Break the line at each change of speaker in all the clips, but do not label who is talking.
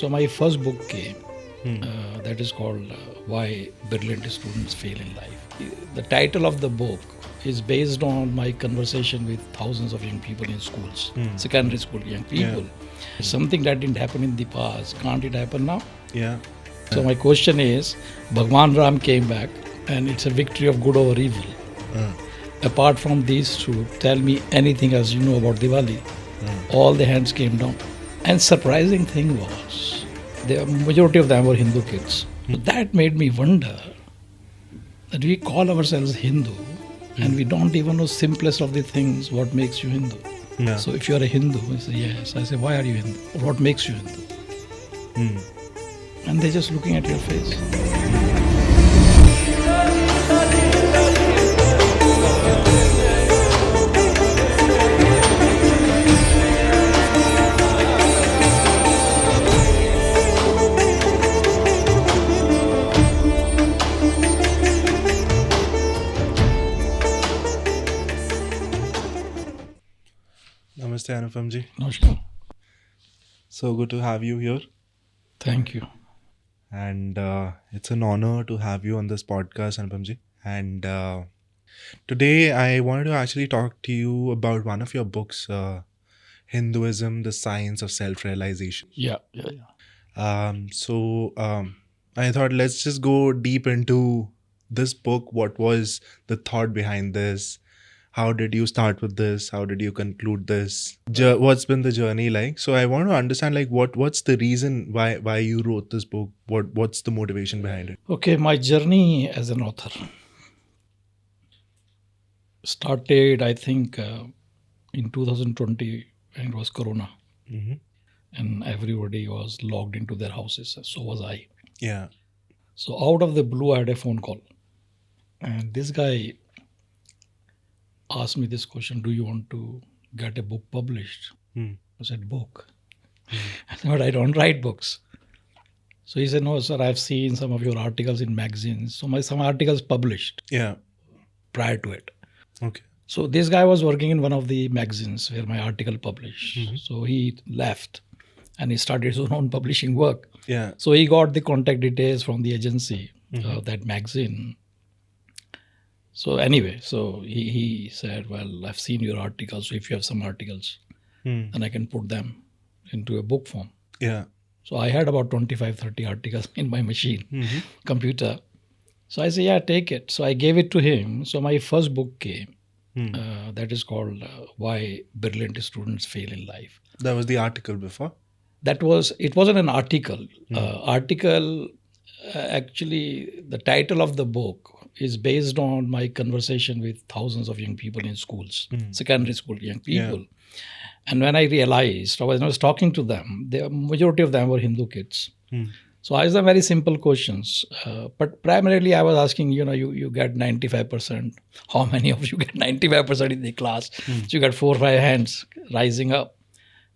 So my first book came, that is called Why Brilliant Students Fail in Life. The title of the book is based on my conversation with thousands of young people in schools, secondary school young people. Something that didn't happen in the past, can't it happen now?
Yeah.
So my question is, Bhagwan Ram came back and it's a victory of good over evil. Apart from these two, tell me anything else you know about Diwali. All the hands came down. And surprising thing was, the majority of them were Hindu kids. So that made me wonder that we call ourselves Hindu and we don't even know simplest of the things, what makes you Hindu.
Yeah.
So if you are a Hindu, I say yes. I say, why are you Hindu? What makes you Hindu? And they're just looking at your face.
Namaste, Anupam Ji.
Namaskar.
So good to have you here.
Thank you.
And it's an honor to have you on this podcast, Anupam Ji. And today I wanted to actually talk to you about one of your books, Hinduism-The Science of Self-Realization.
Yeah.
So I thought let's just go deep into this book. What was the thought behind this? How did you start with this? How did you conclude this? What's been the journey like? So I want to understand, like, what's the reason why you wrote this book? What's the motivation behind it?
Okay, my journey as an author started, I think, in 2020 when it was Corona. And everybody was locked into their houses. So was I.
Yeah.
So out of the blue, I had a phone call. And this guy asked me this question, do you want to get a book published? I said, book? I said, but I don't write books. So he said, no, sir, I've seen some of your articles in magazines. So some articles published
Yeah.
prior to it.
Okay.
So this guy was working in one of the magazines where my article published. So he left and he started his own publishing work.
Yeah.
So he got the contact details from the agency, that magazine. So anyway, so he said, well, I've seen your articles. So if you have some articles, then I can put them into a book form.
Yeah.
So I had about 25, 30 articles in my machine, computer. So I said, yeah, take it. So I gave it to him. So my first book came. That is called Why Brilliant Students Fail in Life.
That was the article before?
It wasn't an article. Actually, the title of the book is based on my conversation with thousands of young people in schools, secondary school young people. Yeah. And when I realized, when I was talking to them, the majority of them were Hindu kids. So I asked them very simple questions. But primarily I was asking, you get 95%. How many of you get 95% in the class? So you got 4 or 5 hands rising up.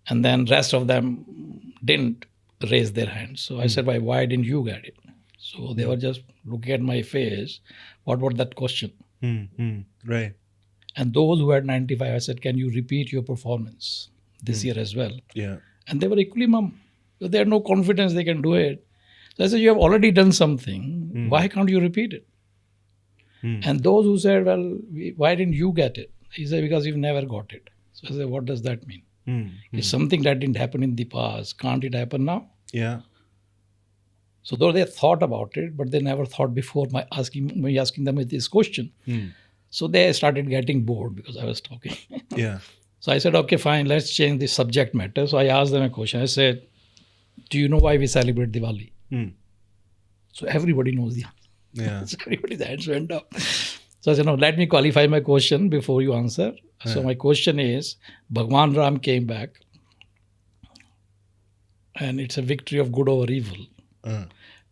And then rest of them didn't raise their hands. So I said, why didn't you get it? So they were just looking at my face. What was that question?
Right.
And those who had 95, I said, can you repeat your performance this year as well?
Yeah.
And they were equally mum. So they had no confidence they can do it. So I said, you have already done something. Why can't you repeat it? And those who said, well, why didn't you get it? He said, because you've never got it. So I said, what does that mean? It's something that didn't happen in the past. Can't it happen now?
Yeah.
So though they thought about it, but they never thought before me asking them this question. So they started getting bored because I was talking.
Yeah.
So I said, okay, fine, let's change the subject matter. So I asked them a question. I said, do you know why we celebrate Diwali? So everybody knows the answer.
Yeah.
So everybody's hands went up. So I said, no, let me qualify my question before you answer. So my question is, Bhagwan Ram came back and it's a victory of good over evil.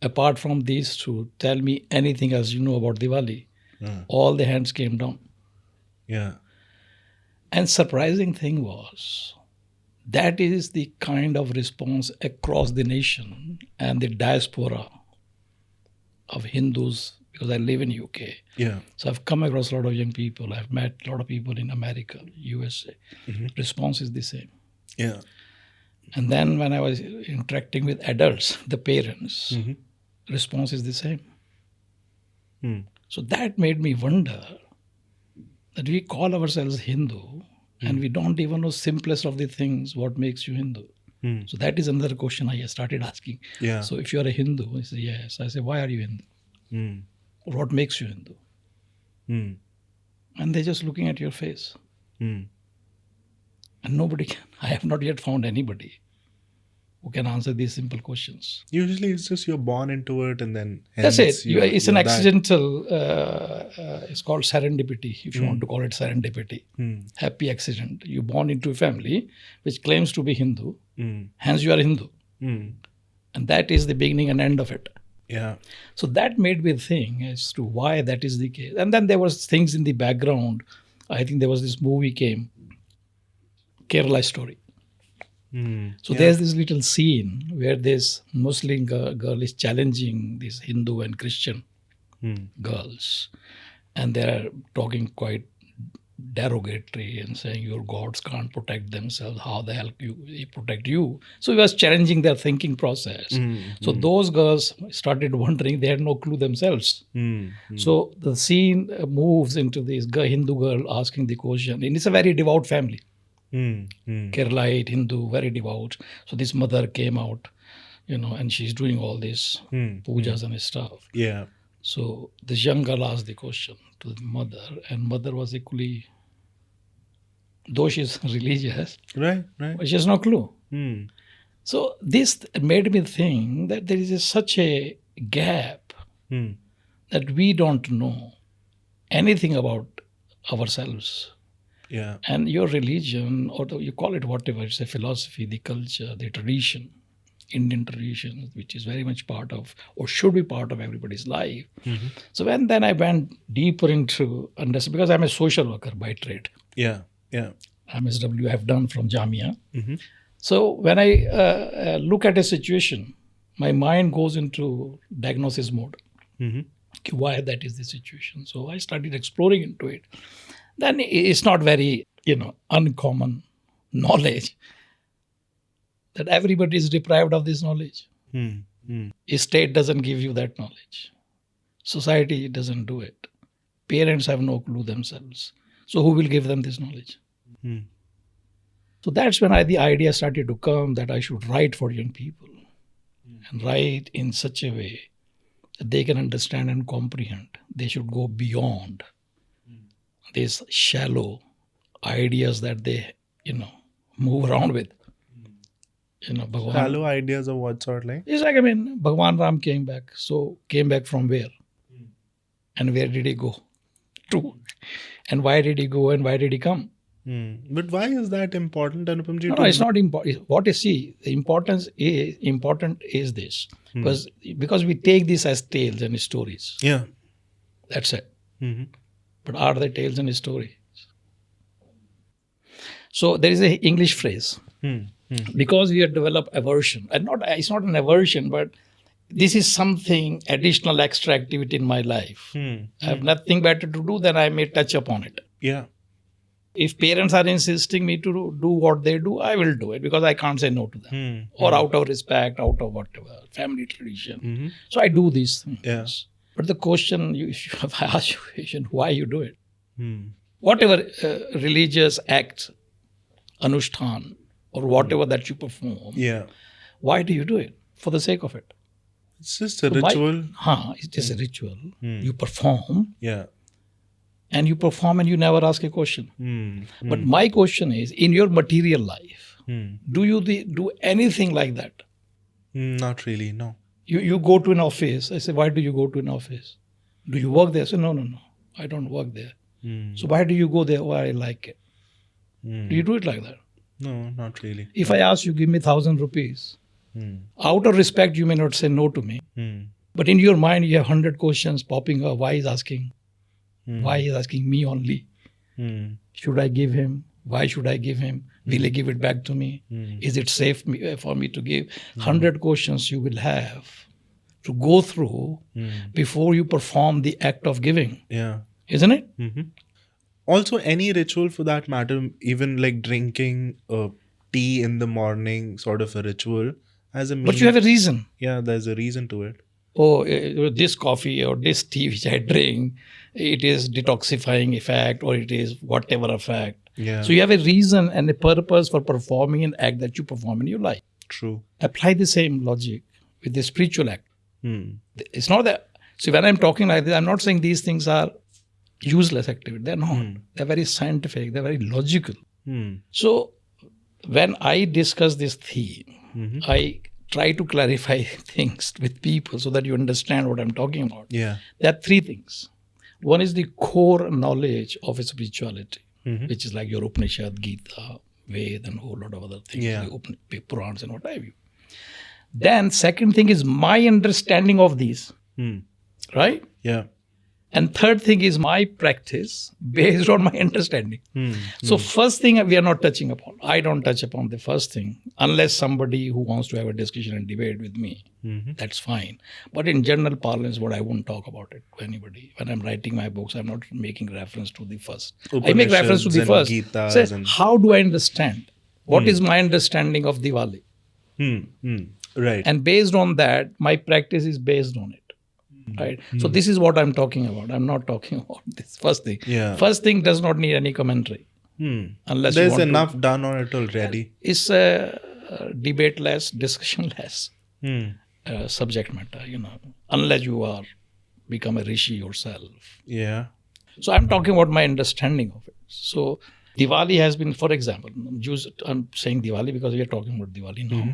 Apart from these two, tell me anything else you know about Diwali. All the hands came down.
Yeah.
And surprising thing was, that is the kind of response across the nation and the diaspora of Hindus, because I live in UK.
Yeah.
So I've come across a lot of young people. I've met a lot of people in America, USA. Response is the same.
Yeah.
And then when I was interacting with adults, the parents, response is the same. So that made me wonder that we call ourselves Hindu and we don't even know simplest of the things, what makes you Hindu. So that is another question I started asking.
Yeah.
So if you are a Hindu, I say yes. I say, why are you Hindu? Or what makes you Hindu? And they're just looking at your face. And nobody can, I have not yet found anybody who can answer these simple questions.
Usually it's just you're born into it and then
That's it. It's an
you're that.
accidental, it's called serendipity, if you want to call it serendipity. Happy accident. You're born into a family which claims to be Hindu, hence you are Hindu. And that is the beginning and end of it.
Yeah.
So that made me think as to why that is the case. And then there was things in the background. I think there was this movie came, Kerala Story. So there's this little scene where this Muslim girl is challenging these Hindu and Christian girls. And they're talking quite derogatory and saying your gods can't protect themselves. How the hell they protect you? So he was challenging their thinking process. So those girls started wondering, they had no clue themselves. So the scene moves into this Hindu girl asking the question. And it's a very devout family. Keralaite, Hindu, very devout. So this mother came out, and she's doing all this pujas and stuff.
Yeah.
So this young girl asked the question to the mother, and mother was equally, though she's religious,
Right.
but she has no clue. So this made me think that there is such a gap that we don't know anything about ourselves.
Yeah.
And your religion, or you call it whatever, it's a philosophy, the culture, the tradition, Indian tradition, which is very much part of, or should be part of everybody's life. So then I went deeper into understanding, because I'm a social worker by trade.
Yeah.
MSW I have done from Jamia. So when I look at a situation, my mind goes into diagnosis mode. Why that is the situation. So I started exploring into it. Then it's not very, uncommon knowledge that everybody is deprived of this knowledge. State doesn't give you that knowledge. Society doesn't do it. Parents have no clue themselves. So who will give them this knowledge? So that's when the idea started to come that I should write for young people and write in such a way that they can understand and comprehend. They should go beyond these shallow ideas that they, move around with.
Shallow ideas of what sort, like?
It's like, Bhagwan Ram came back. So came back from where? And where did he go to? And why did he go and why did he come?
But why is that important, Anupam Ji?
No, it's not important. What you see, the important is this. Because we take this as tales and stories.
Yeah.
That's it. But are they tales and stories? So there is an English phrase. Because we have developed aversion. And it's not an aversion, but this is something additional extra activity in my life. I have nothing better to do, then I may touch upon it.
Yeah.
If parents are insisting me to do what they do, I will do it because I can't say no to them. Or out of respect, out of whatever, family tradition. So I do these things.
Yeah.
But the question, if you have asked question, why you do it? Whatever religious act, anushthan, or whatever that you perform, why do you do it? For the sake of it.
It's just a ritual.
It is a ritual. You perform.
Yeah.
And you perform and you never ask a question. But my question is, in your material life, do you do anything like that?
Not really, no.
You go to an office. I say, why do you go to an office? Do you work there? I say, no. I don't work there. So why do you go there? Why I like it. Do you do it like that?
No, not really.
If I ask you, give me 1,000 rupees, out of respect, you may not say no to me. But in your mind, you have 100 questions popping up. Why is asking? Why is asking me only? Should I give him? Why should I give him? Will he give it back to me? Is it safe for me to give? 100 questions you will have to go through before you perform the act of giving.
Yeah.
Isn't it?
Also, any ritual for that matter, even like drinking tea in the morning sort of a ritual as a mean.
But you have a reason.
Yeah, there's a reason to it.
Oh, this coffee or this tea which I drink, it is detoxifying effect or it is whatever effect.
Yeah.
So you have a reason and a purpose for performing an act that you perform in your life.
True.
Apply the same logic with the spiritual act. It's not that. See, when I'm talking like this, I'm not saying these things are useless activity. They're not. They're very scientific. They're very logical. So when I discuss this theme, I try to clarify things with people so that you understand what I'm talking about.
Yeah.
There are three things. One is the core knowledge of spirituality, which is like your Upanishad, Gita, Ved, and a whole lot of other things, the Purans and what have you. Then second thing is my understanding of these, right?
Yeah.
And third thing is my practice based on my understanding. So first thing we are not touching upon. I don't touch upon the first thing unless somebody who wants to have a discussion and debate with me. That's fine. But in general parlance, what I won't talk about it to anybody. When I'm writing my books, I'm not making reference to the first. I make reference to the first. Say, how do I understand? What is my understanding of Diwali?
Right.
And based on that, my practice is based on it. Right. So this is what I'm talking about. I'm not talking about this first thing.
Yeah.
First thing does not need any commentary. Unless
there's
you want
enough done on it already.
It's debate-less, discussion-less subject matter, unless you are become a rishi yourself.
Yeah.
So I'm talking about my understanding of it. So Diwali has been, for example, I'm saying Diwali because we are talking about Diwali now.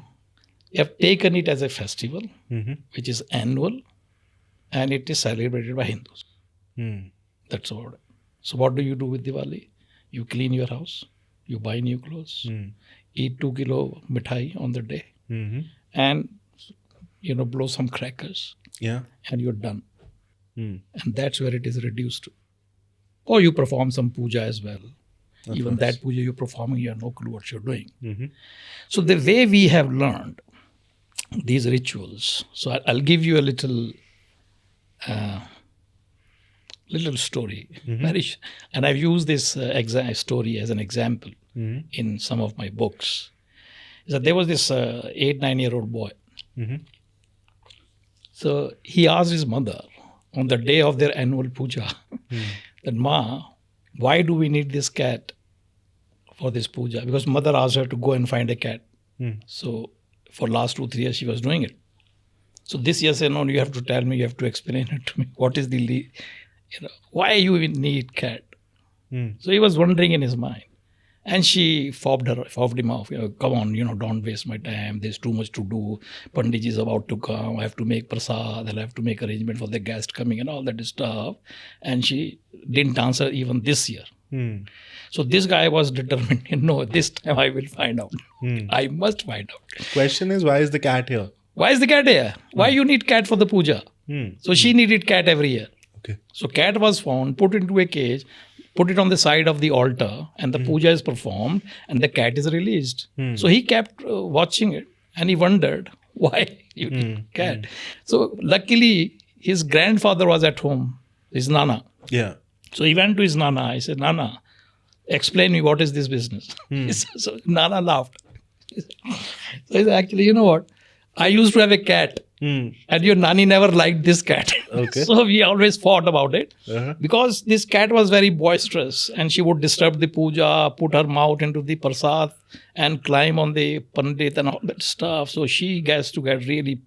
We have taken it as a festival, which is annual, and it is celebrated by Hindus. That's about it. So what do you do with Diwali? You clean your house, you buy new clothes, eat 2 kilo mithai on the day, and blow some crackers, and you're done. And that's where it is reduced to. Or you perform some puja as well. Even that puja you're performing, you have no clue what you're doing. So the way we have learned these rituals, so I'll give you a little story. And I've used this story as an example in some of my books. Is that there was this 8-9-year-old boy. So he asked his mother on the day of their annual puja that, Ma, why do we need this cat for this puja? Because mother asked her to go and find a cat. So for last 2-3 years she was doing it. So this year said, no, you have to tell me, you have to explain it to me. What is the, why you even need cat? So he was wondering in his mind. And she fobbed him off. Come on, don't waste my time. There's too much to do. Pandit is about to come. I have to make prasad. I'll have to make arrangement for the guest coming and all that stuff. And she didn't answer even this year. So this guy was determined, no, this time I will find out. I must find out.
Question is, why is the cat here?
Why is the cat here? Why you need cat for the puja? So she needed cat every year.
Okay.
So cat was found, put into a cage, put it on the side of the altar, and the puja is performed, and the cat is released. So he kept watching it, and he wondered why you need cat. So luckily, his grandfather was at home, his Nana.
Yeah.
So he went to his Nana. He said, Nana, explain me what is this business. So Nana laughed. So he said, actually, you know what? I used to have a cat. And your Nani never liked this cat.
Okay.
So we always fought about it. Because this cat was very boisterous and she would disturb the puja, put her mouth into the prasad and climb on the pandit and all that stuff. So she gets to get really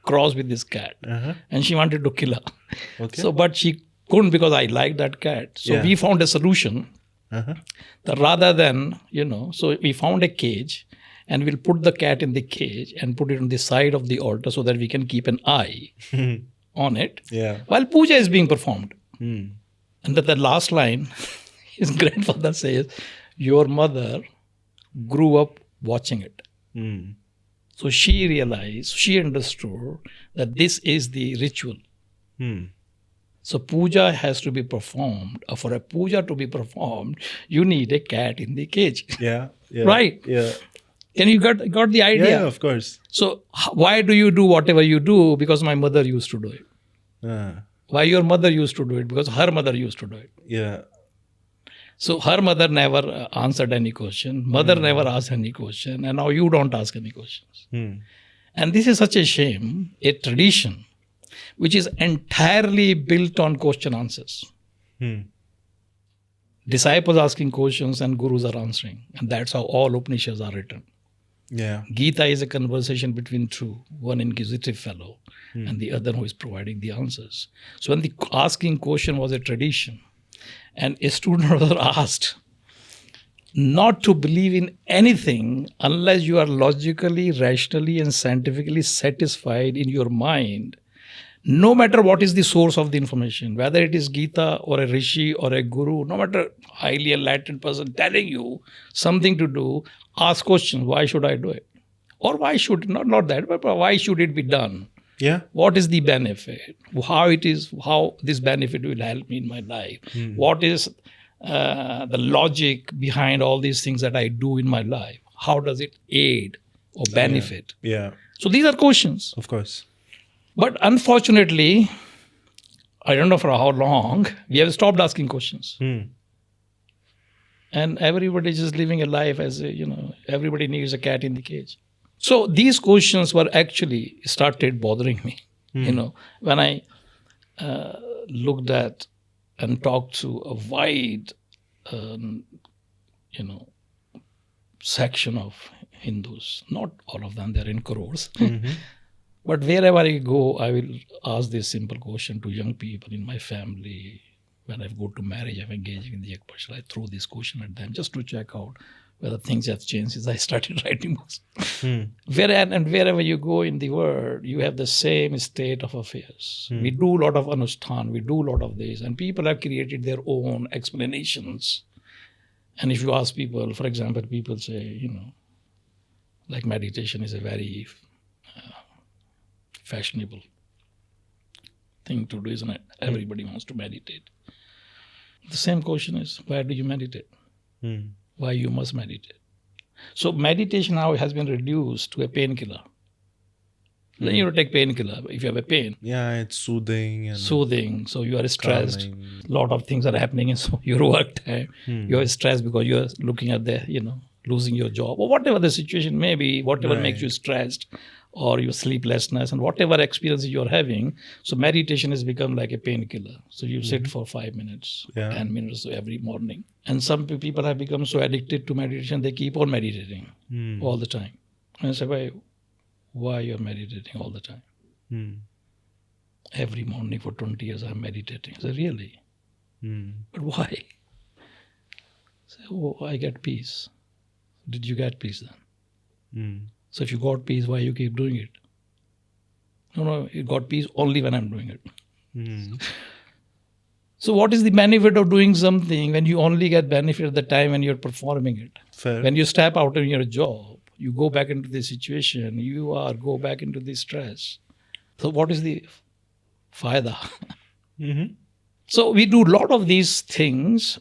cross with this cat. And she wanted to kill her.
Okay.
So, but she couldn't because I liked that cat. So we found a solution. That rather than, so we found a cage. And we'll put the cat in the cage and put it on the side of the altar so that we can keep an eye on it while puja is being performed. And that the last line, his grandfather says, your mother grew up watching it. So she realized, she understood that this is the ritual. So puja has to be performed. For a puja to be performed, you need a cat in the cage. Right?
Yeah.
Can you got the idea?
Yeah, of course.
So why do you do whatever you do? Because my mother used to do it. Why your mother used to do it? Because her mother used to do it.
Yeah.
So her mother never answered any question. Mother never asked any question. And now you don't ask any questions. And this is such a shame, a tradition which is entirely built on question answers. Disciples asking questions and gurus are answering. And that's how all Upanishads are written.
Yeah.
Gita is a conversation between two, one inquisitive fellow and the other who is providing the answers. So when the asking question was a tradition, and a student was asked not to believe in anything unless you are logically, rationally, and scientifically satisfied in your mind, no matter what is the source of the information, whether it is Gita or a rishi or a guru, no matter highly enlightened person telling you something to do, ask questions. Why should I do it? Or why should, not that, but why should it be done?
Yeah.
What is the benefit? How this benefit will help me in my life? What is the logic behind all these things that I do in my life? How does it aid or benefit?
Yeah.
So these are questions.
Of course.
But unfortunately, I don't know for how long, we have stopped asking questions. And everybody is just living a life as everybody needs a cat in the cage. So these questions were actually started bothering me. When I looked at and talked to a wide, section of Hindus, not all of them, they're in crores. But wherever I go, I will ask this simple question to young people in my family. When I go to marriage, I'm engaging in the Ekpashal, I throw this question at them just to check out whether things have changed since I started writing books. Wherever you go in the world, you have the same state of affairs. We do a lot of anushthan, we do a lot of this, and people have created their own explanations. And if you ask people, for example, people say, like meditation is a very fashionable thing to do, isn't it? Everybody wants to meditate. The same question is, why do you meditate? Why you must meditate? So meditation now has been reduced to a painkiller. Then you take painkiller if you have a pain.
Yeah, it's soothing. And
soothing. So you are stressed.
calming.
A lot of things are happening in your work time. You are stressed because you are looking at losing your job or whatever the situation may be, whatever makes you stressed, or your sleeplessness and whatever experiences you're having. So meditation has become like a painkiller. So you sit for 5 minutes, 10 minutes every morning. And some people have become so addicted to meditation, they keep on meditating all the time. And I say, why you're meditating all the time? Every morning for 20 years I'm meditating. I say, really? But why? I say, I get peace. Did you get peace then? So if you got peace, why you keep doing it? No, you got peace only when I'm doing it. So what is the benefit of doing something when you only get benefit at the time when you're performing it?
Fair.
When you step out of your job, you go back into the situation, go back into the stress. So what is the fayda? So we do a lot of these things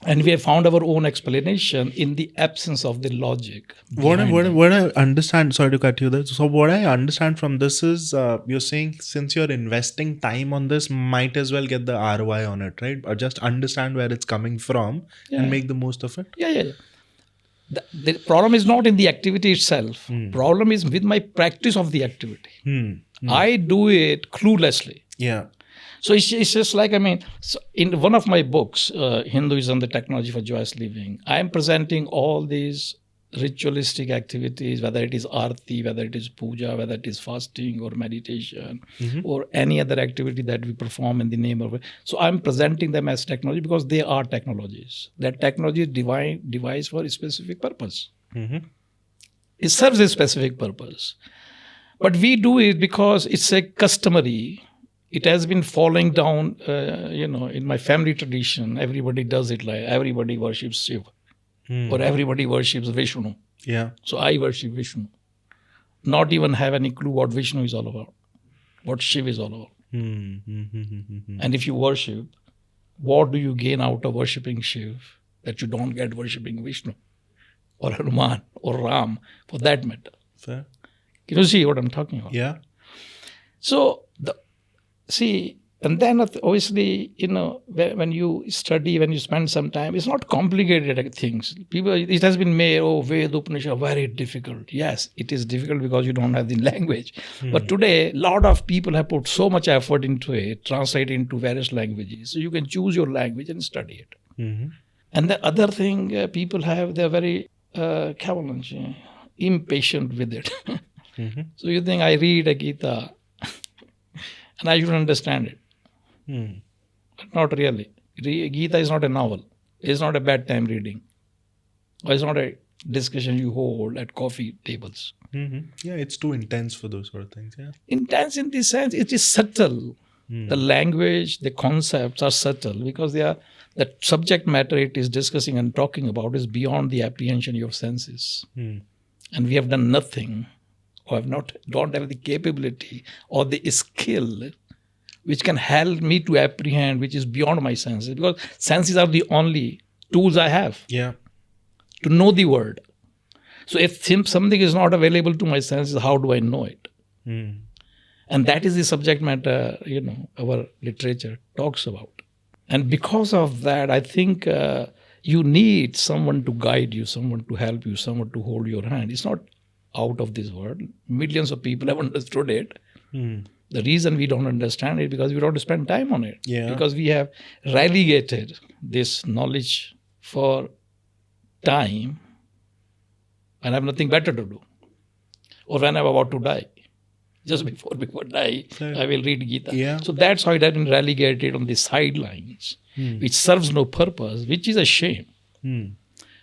and we have found our own explanation in the absence of the logic.
What I understand, sorry to cut you there. So what I understand from this is you're saying since you're investing time on this, might as well get the ROI on it, right? Or just understand where it's coming from and make the most of it.
Yeah. The problem is not in the activity itself. Problem is with my practice of the activity. I do it cluelessly.
Yeah.
So it's just like, so in one of my books, Hinduism, the Technology for Joyous Living, I am presenting all these ritualistic activities, whether it is arti, whether it is puja, whether it is fasting or meditation or any other activity that we perform in the name of it. So I'm presenting them as technology because they are technologies. That technology is devised for a specific purpose. It serves a specific purpose. But we do it because it's a customary. It has been falling down, in my family tradition. Everybody does it like everybody worships Shiva or everybody worships Vishnu.
Yeah.
So I worship Vishnu. Not even have any clue what Vishnu is all about, what Shiva is all about. And if you worship, what do you gain out of worshipping Shiva that you don't get worshipping Vishnu or Hanuman or Ram for that matter?
Fair.
You see what I'm talking about?
Yeah.
So, And then obviously, when you study, when you spend some time, it's not complicated things. People, it has been made, Ved Upanishad, very difficult. Yes, it is difficult because you don't have the language. But today, a lot of people have put so much effort into it, translate into various languages. So you can choose your language and study it. And the other thing people have, they're very impatient with it. So you think I read a Gita and I should understand it. But not really. Gita is not a novel. It's not a bedtime reading. Or it's not a discussion you hold at coffee tables.
Yeah, it's too intense for those sort of things. Yeah.
Intense in the sense it is subtle. The language, the concepts are subtle because they are the subject matter it is discussing and talking about is beyond the apprehension of your senses. And we have done nothing or don't have the capability or the skill which can help me to apprehend, which is beyond my senses. Because senses are the only tools I have to know the word. So if something is not available to my senses, how do I know it? And that is the subject matter, our literature talks about. And because of that, I think you need someone to guide you, someone to help you, someone to hold your hand. It's not out of this world. Millions of people have understood it. The reason we don't understand it is because we don't spend time on it. Because we have relegated this knowledge for time and I have nothing better to do. Or when I'm about to die. Just before die, I will read Gita. So that's how it has been relegated on the sidelines, which serves no purpose, which is a shame.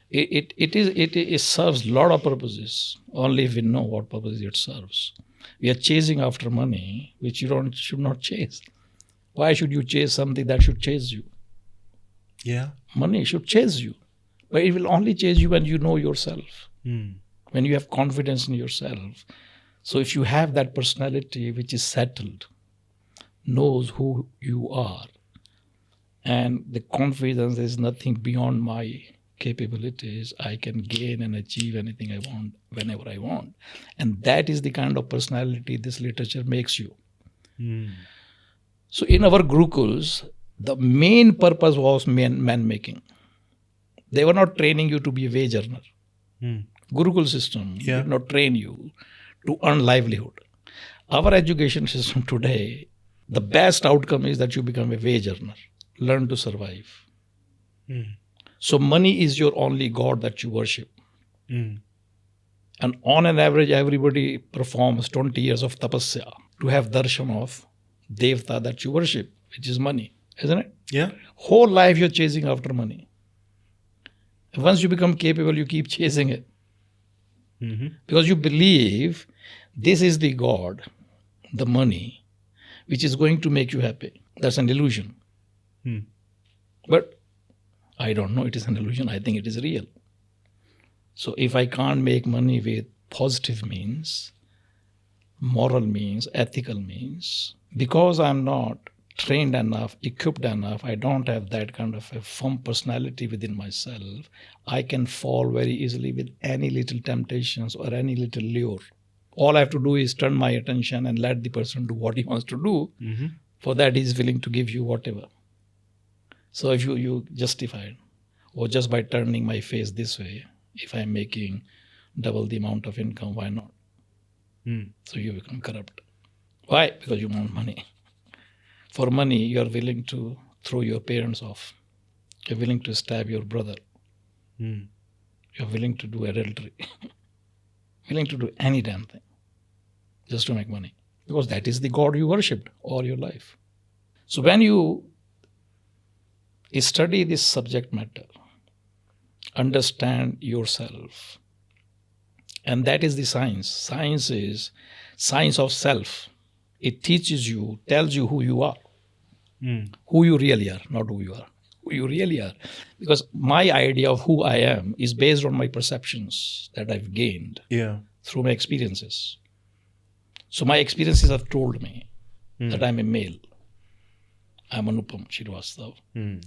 It serves a lot of purposes, only if we know what purpose it serves. We are chasing after money, which you should not chase. Why should you chase something that should chase you? Money should chase you. But it will only chase you when you know yourself, when you have confidence in yourself. So if you have that personality which is settled, knows who you are, and the confidence is nothing beyond my capabilities, I can gain and achieve anything I want, whenever I want. And that is the kind of personality this literature makes you. So in our Gurukuls, the main purpose was man-making. They were not training you to be a wage earner. Gurukul system did not train you to earn livelihood. Our education system today, the best outcome is that you become a wage earner, learn to survive. So money is your only God that you worship. And on an average, everybody performs 20 years of tapasya to have darshan of devta that you worship, which is money, isn't it? Whole life you're chasing after money. Once you become capable, you keep chasing it. Because you believe this is the God, the money, which is going to make you happy. That's an illusion. But I don't know, it is an illusion. I think it is real. So if I can't make money with positive means, moral means, ethical means, because I'm not trained enough, equipped enough, I don't have that kind of a firm personality within myself, I can fall very easily with any little temptations or any little lure. All I have to do is turn my attention and let the person do what he wants to do. For that, he is willing to give you whatever. So if you justify it, or just by turning my face this way, if I'm making double the amount of income, why not? So you become corrupt. Why? Because you want money. For money, you're willing to throw your parents off. You're willing to stab your brother. You're willing to do adultery. Willing to do any damn thing just to make money. Because that is the God you worshipped all your life. So when you study this subject matter, understand yourself, and that is the science. Science is science of self. It teaches you, tells you who you are. Who you really are, not who you are. Who you really are. Because my idea of who I am is based on my perceptions that I've gained through my experiences. So my experiences have told me that I'm a male. I'm Anupam Ji,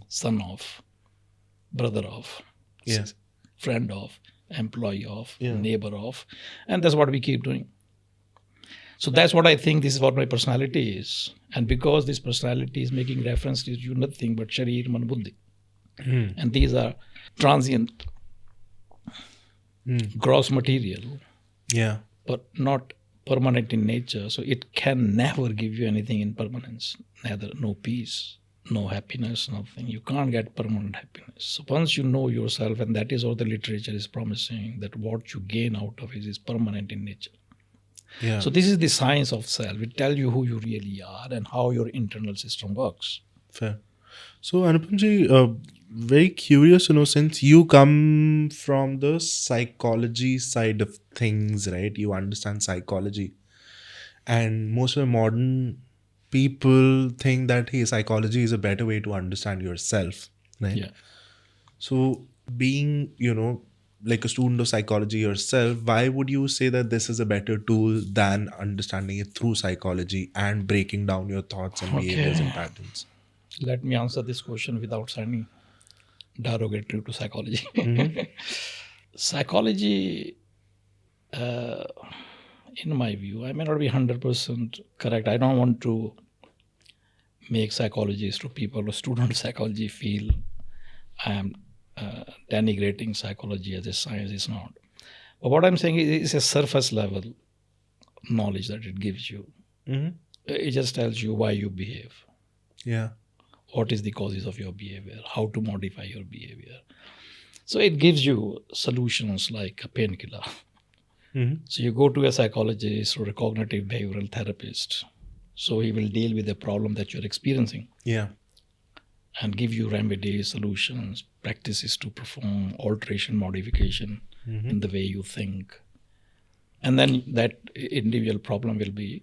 son of, brother of, friend of, employee of, neighbor of, and that's what we keep doing. So that's what I think. This is what my personality is. And because this personality is making reference to you nothing but Sharir, Man, Buddhi. And these are transient, gross material, but not permanent in nature. So it can never give you anything in permanence. Neither no peace, no happiness, nothing. You can't get permanent happiness. So once you know yourself, and that is what the literature is promising, that what you gain out of it is permanent in nature.
Yeah.
So this is the science of self. It tells you who you really are and how your internal system works.
Fair. So Anupam Ji, very curious, since you come from the psychology side of things, right? You understand psychology. And most of the modern people think that, hey, psychology is a better way to understand yourself, right?
Yeah.
So being, like a student of psychology yourself, why would you say that this is a better tool than understanding it through psychology and breaking down your thoughts and behaviors and patterns?
Let me answer this question without sounding derogatory to psychology. Psychology, in my view, I may not be 100% correct. I don't want to make psychologists or people or student psychology feel I am denigrating psychology as a science. It's not. But what I'm saying is it's a surface level knowledge that it gives you. It just tells you why you behave.
Yeah.
What is the causes of your behavior, how to modify your behavior. So it gives you solutions like a painkiller. So you go to a psychologist or a cognitive behavioral therapist. So he will deal with the problem that you're experiencing.
Yeah.
And give you remedies, solutions, practices to perform, alteration, modification in the way you think. And then that individual problem will be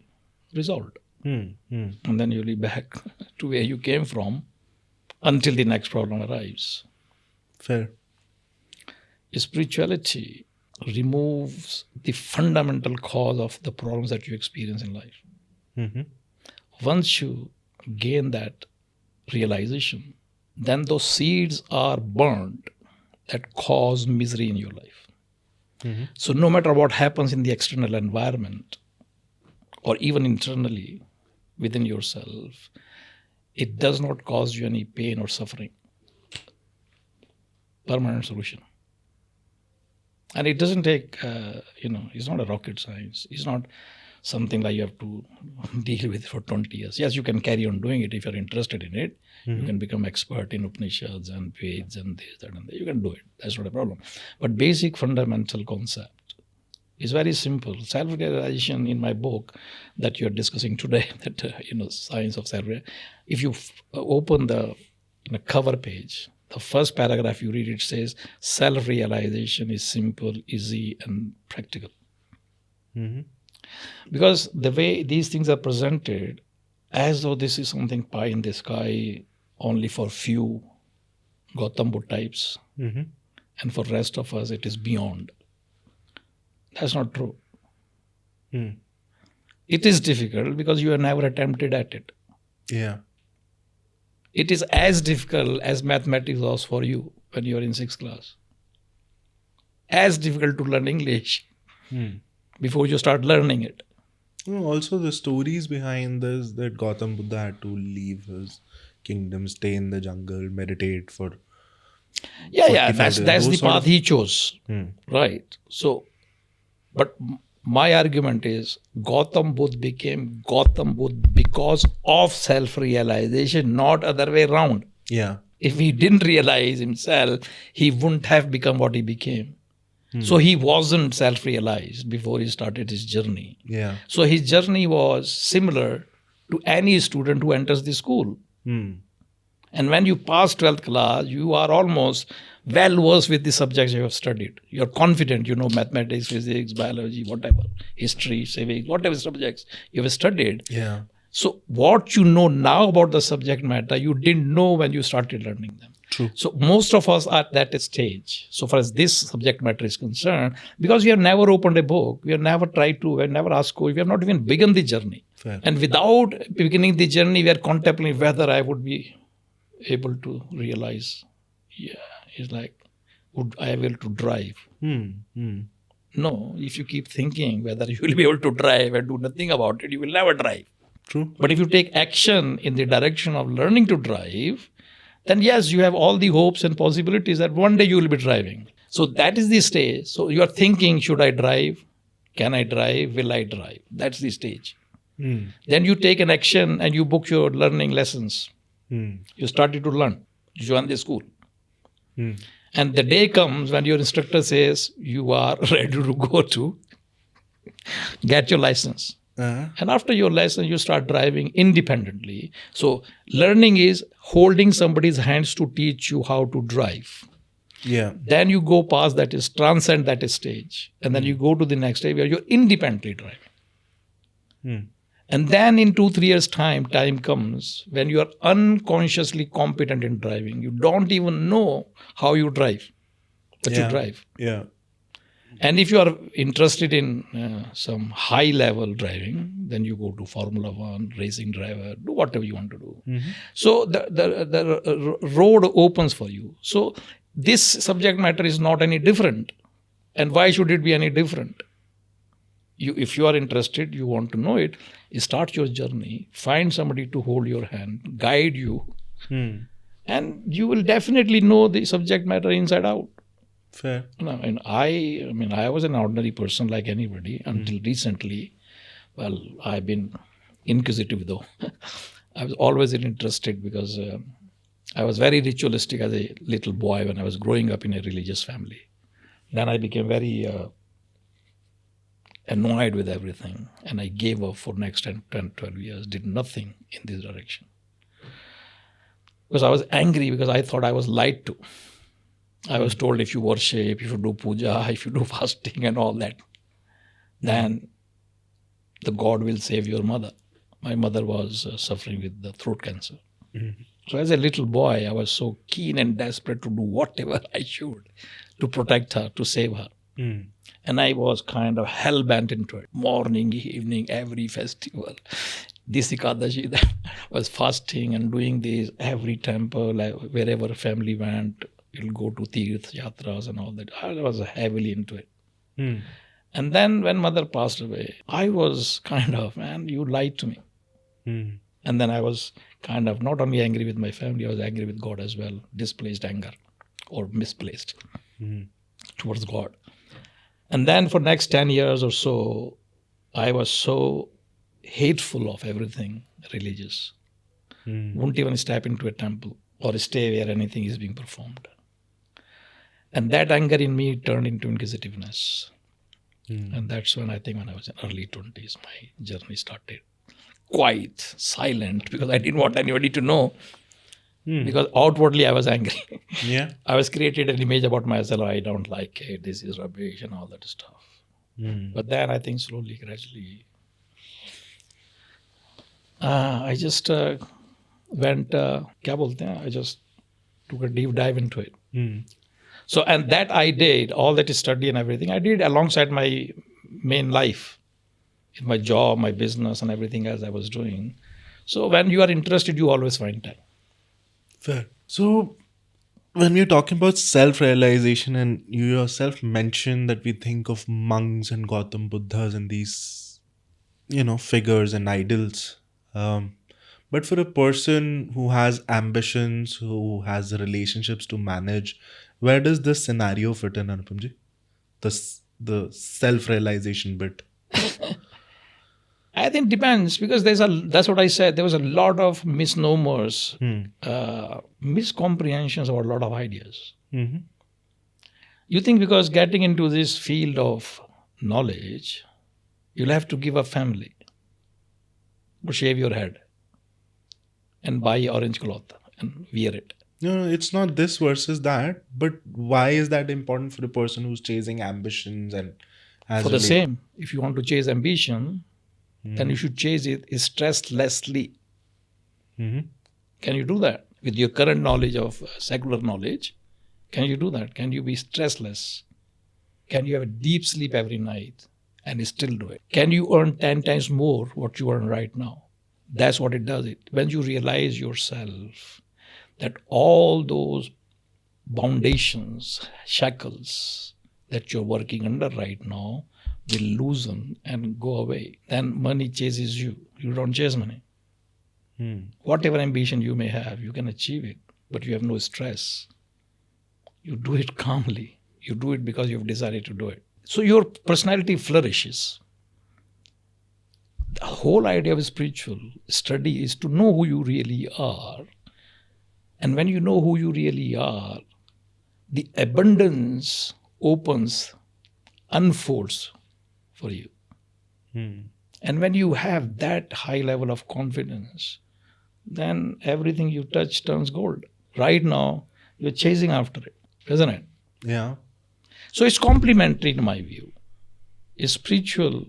resolved. And then you'll be back to where you came from until the next problem arrives.
Fair.
Spirituality removes the fundamental cause of the problems that you experience in life. Once you gain that realization, then those seeds are burned that cause misery in your life. So no matter what happens in the external environment or even internally within yourself, it does not cause you any pain or suffering. Permanent solution. And it doesn't take, it's not a rocket science. It's not something like you have to deal with for 20 years. Yes, you can carry on doing it if you're interested in it. You can become expert in Upanishads and Veds and this, that, and that. You can do it. That's not a problem. But basic fundamental concept is very simple. Self-realization in my book that you're discussing today, that, science of self-realization, if you open the cover page, the first paragraph you read, it says, self-realization is simple, easy, and practical. Because the way these things are presented, as though this is something pie in the sky only for few Gautam Buddha types, and for rest of us it is beyond. That's not true. It is difficult because you have never attempted at it.
Yeah.
It is as difficult as mathematics was for you when you were in 6th class. As difficult to learn English before you start learning it.
Also, the stories behind this, that Gautam Buddha had to leave his kingdom, stay in the jungle, meditate for.
Yeah, that's the path he chose. Right. So, but my argument is Gautam Buddha became Gautam Buddha because of self-realization, not other way around.
Yeah.
If he didn't realize himself, he wouldn't have become what he became. So he wasn't self-realized before he started his journey.
Yeah.
So his journey was similar to any student who enters the school. And when you pass 12th class, you are almost well versed with the subjects you have studied. You're confident, you know mathematics, physics, biology, whatever, history, civics, whatever subjects you have studied.
Yeah.
So what you know now about the subject matter, you didn't know when you started learning them.
True.
So most of us are at that stage, so far as this subject matter is concerned, because we have never opened a book, we have never tried to, we have never asked, we have not even begun the journey.
Fair.
And without beginning the journey, we are contemplating whether I would be able to realize, it's like, would I be able to drive? No, if you keep thinking whether you will be able to drive and do nothing about it, you will never drive.
True.
But if you take action in the direction of learning to drive, then yes, you have all the hopes and possibilities that one day you will be driving. So that is the stage. So you are thinking, should I drive? Can I drive? Will I drive? That's the stage. Then you take an action and you book your learning lessons. You started to learn. You join the school. And the day comes when your instructor says you are ready to go to get your license. And after your license, you start driving independently. So learning is holding somebody's hands to teach you how to drive.
Yeah.
Then you go past that, is transcend that stage. And then you go to the next stage where you're independently driving. And then in 2-3 years' time comes when you are unconsciously competent in driving. You don't even know how you drive, but you drive.
Yeah.
And if you are interested in some high-level driving, then you go to Formula One, racing driver, do whatever you want to do. So the road opens for you. So this subject matter is not any different. And why should it be any different? If you are interested, you want to know it, start your journey, find somebody to hold your hand, guide you, and you will definitely know the subject matter inside out.
Fair.
I was an ordinary person like anybody until recently. Well, I've been inquisitive though. I was always interested because I was very ritualistic as a little boy when I was growing up in a religious family. Then I became very annoyed with everything, and I gave up for next 10, 12 years, did nothing in this direction. Because I was angry because I thought I was lied to. I was told if you worship, if you do puja, if you do fasting and all that, then the God will save your mother. My mother was suffering with the throat cancer. So as a little boy, I was so keen and desperate to do whatever I should to protect her, to save her. And I was kind of hell-bent into it. Morning, evening, every festival. This Ekadashi, that was fasting and doing this. Every temple, wherever family went, you'll go to Tirth, Yatras and all that. I was heavily into it. And then when mother passed away, I was kind of, man, you lied to me. And then I was kind of not only angry with my family, I was angry with God as well. Displaced anger or misplaced towards God. And then for next 10 years or so, I was so hateful of everything religious. Wouldn't even step into a temple or stay where anything is being performed. And that anger in me turned into inquisitiveness. And that's when I think when I was in early 20s, my journey started. Quite silent because I didn't want anybody to know. Because outwardly I was angry.
Yeah.
I was created an image about myself. I don't like it. This is rubbish and all that stuff. But then I think slowly, gradually, I just went, I just took a deep dive into it. So, and that I did, all that study and everything, I did alongside my main life, in my job, my business and everything else I was doing. So when you are interested, you always find time.
Fair. So when we're talking about self-realization, and you yourself mentioned that we think of monks and Gautam Buddhas and these, figures and idols. But for a person who has ambitions, who has relationships to manage, where does this scenario fit in, Anupam Ji? The self-realization bit.
I think it depends because that's what I said. There was a lot of misnomers, miscomprehensions about a lot of ideas. You think because getting into this field of knowledge, you'll have to give up family or shave your head and buy orange cloth and wear it.
No, it's not this versus that. But why is that important for the person who's chasing ambitions and has
for the same? If you want to chase ambition, then you should chase it stresslessly. Can you do that? With your current knowledge of secular knowledge, can you do that? Can you be stressless? Can you have a deep sleep every night and still do it? Can you earn 10 times more what you earn right now? That's what it does. When you realize yourself that all those foundations, shackles, that you're working under right now will loosen and go away. Then money chases you. You don't chase money. Whatever ambition you may have, you can achieve it, but you have no stress. You do it calmly. You do it because you've decided to do it. So your personality flourishes. The whole idea of spiritual study is to know who you really are. And when you know who you really are, the abundance opens, unfolds for you. And when you have that high level of confidence, then everything you touch turns gold. Right now, you're chasing after it, isn't it?
Yeah.
So it's complementary in my view. A spiritual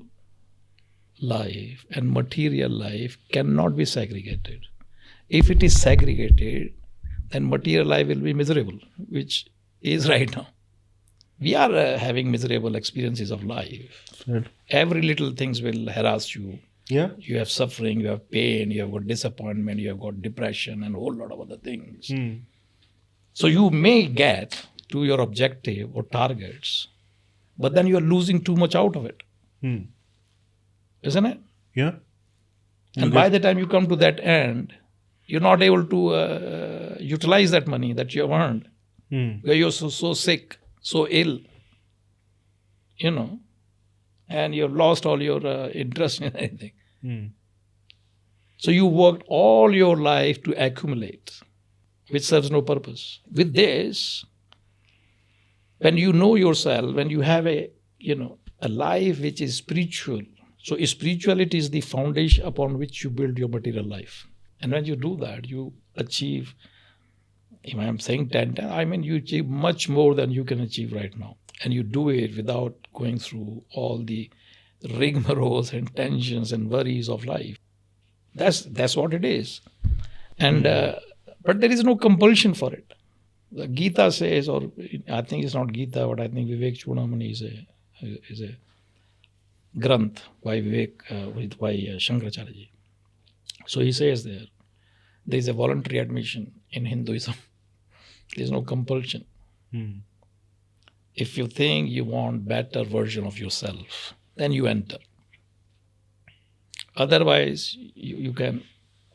life and material life cannot be segregated. If it is segregated, then material life will be miserable, which is right now. We are having miserable experiences of life.
Right.
Every little things will harass you.
Yeah.
You have suffering, you have pain, you have got disappointment, you have got depression and a whole lot of other things. So you may get to your objective or targets, but then you are losing too much out of it. Isn't it?
Yeah.
And by the time you come to that end, you're not able to utilize that money that you have earned. Because you're so sick, so ill, and you've lost all your interest in anything. So you worked all your life to accumulate, which serves no purpose. With this, when you know yourself, when you have a life which is spiritual, so spirituality is the foundation upon which you build your material life. And when you do that, you achieve, if I'm saying 10 times, I mean you achieve much more than you can achieve right now. And you do it without going through all the rigmaroles and tensions and worries of life. That's what it is. And but there is no compulsion for it. The Gita says, or I think it's not Gita, but I think Vivek Chudamani is a Granth by Vivek, by Shankaracharya ji. So he says there is a voluntary admission in Hinduism. There is no compulsion. If you think you want better version of yourself, then you enter. Otherwise, you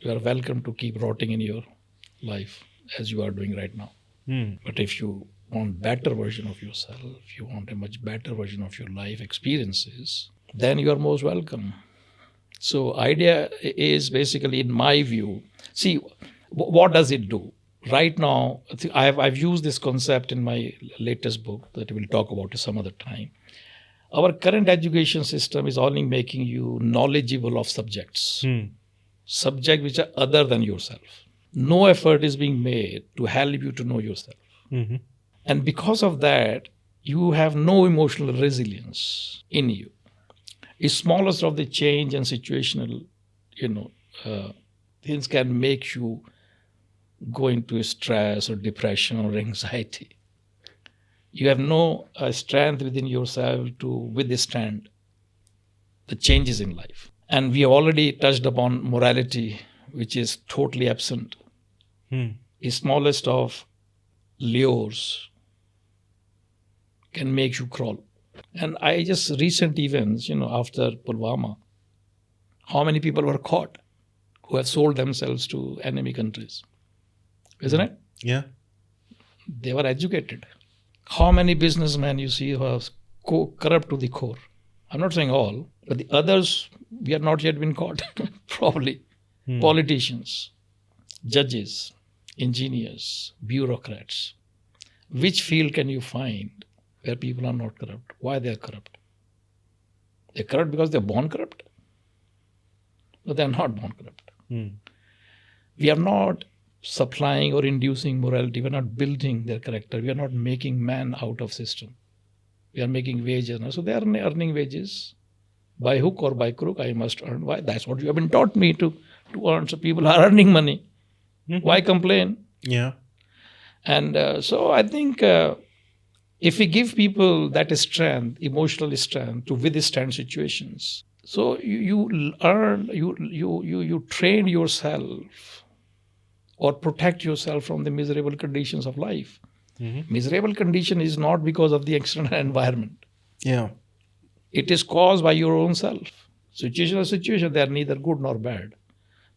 are welcome to keep rotting in your life as you are doing right now. But if you want better version of yourself, you want a much better version of your life experiences, then you are most welcome. So idea is basically, in my view, see, what does it do? Right now, I've used this concept in my latest book that we'll talk about some other time. Our current education system is only making you knowledgeable of subjects, subjects which are other than yourself. No effort is being made to help you to know yourself. And because of that, you have no emotional resilience in you. The smallest of the change and situational, things can make you go into stress or depression or anxiety. You have no strength within yourself to withstand the changes in life. And we have already touched upon morality, which is totally absent. The smallest of lures can make you crawl. And I just recent events, after Pulwama, how many people were caught who have sold themselves to enemy countries? Isn't it?
Yeah.
They were educated. How many businessmen you see who are corrupt to the core? I'm not saying all, but the others, we have not yet been caught, probably. Politicians, judges, engineers, bureaucrats. Which field can you find where people are not corrupt? Why they are corrupt? They're corrupt because they're born corrupt? No, they're not born corrupt. We are not supplying or inducing morality. We're not building their character. We are not making man out of system. We are making wages. So they are earning wages. By hook or by crook, I must earn. Why? That's what you have been taught me to earn. So people are earning money. Why complain?
Yeah.
And so I think if we give people that strength, emotional strength to withstand situations, so you train yourself or protect yourself from the miserable conditions of life. Miserable condition is not because of the external environment.
Yeah.
It is caused by your own self. Situation or situation, they are neither good nor bad.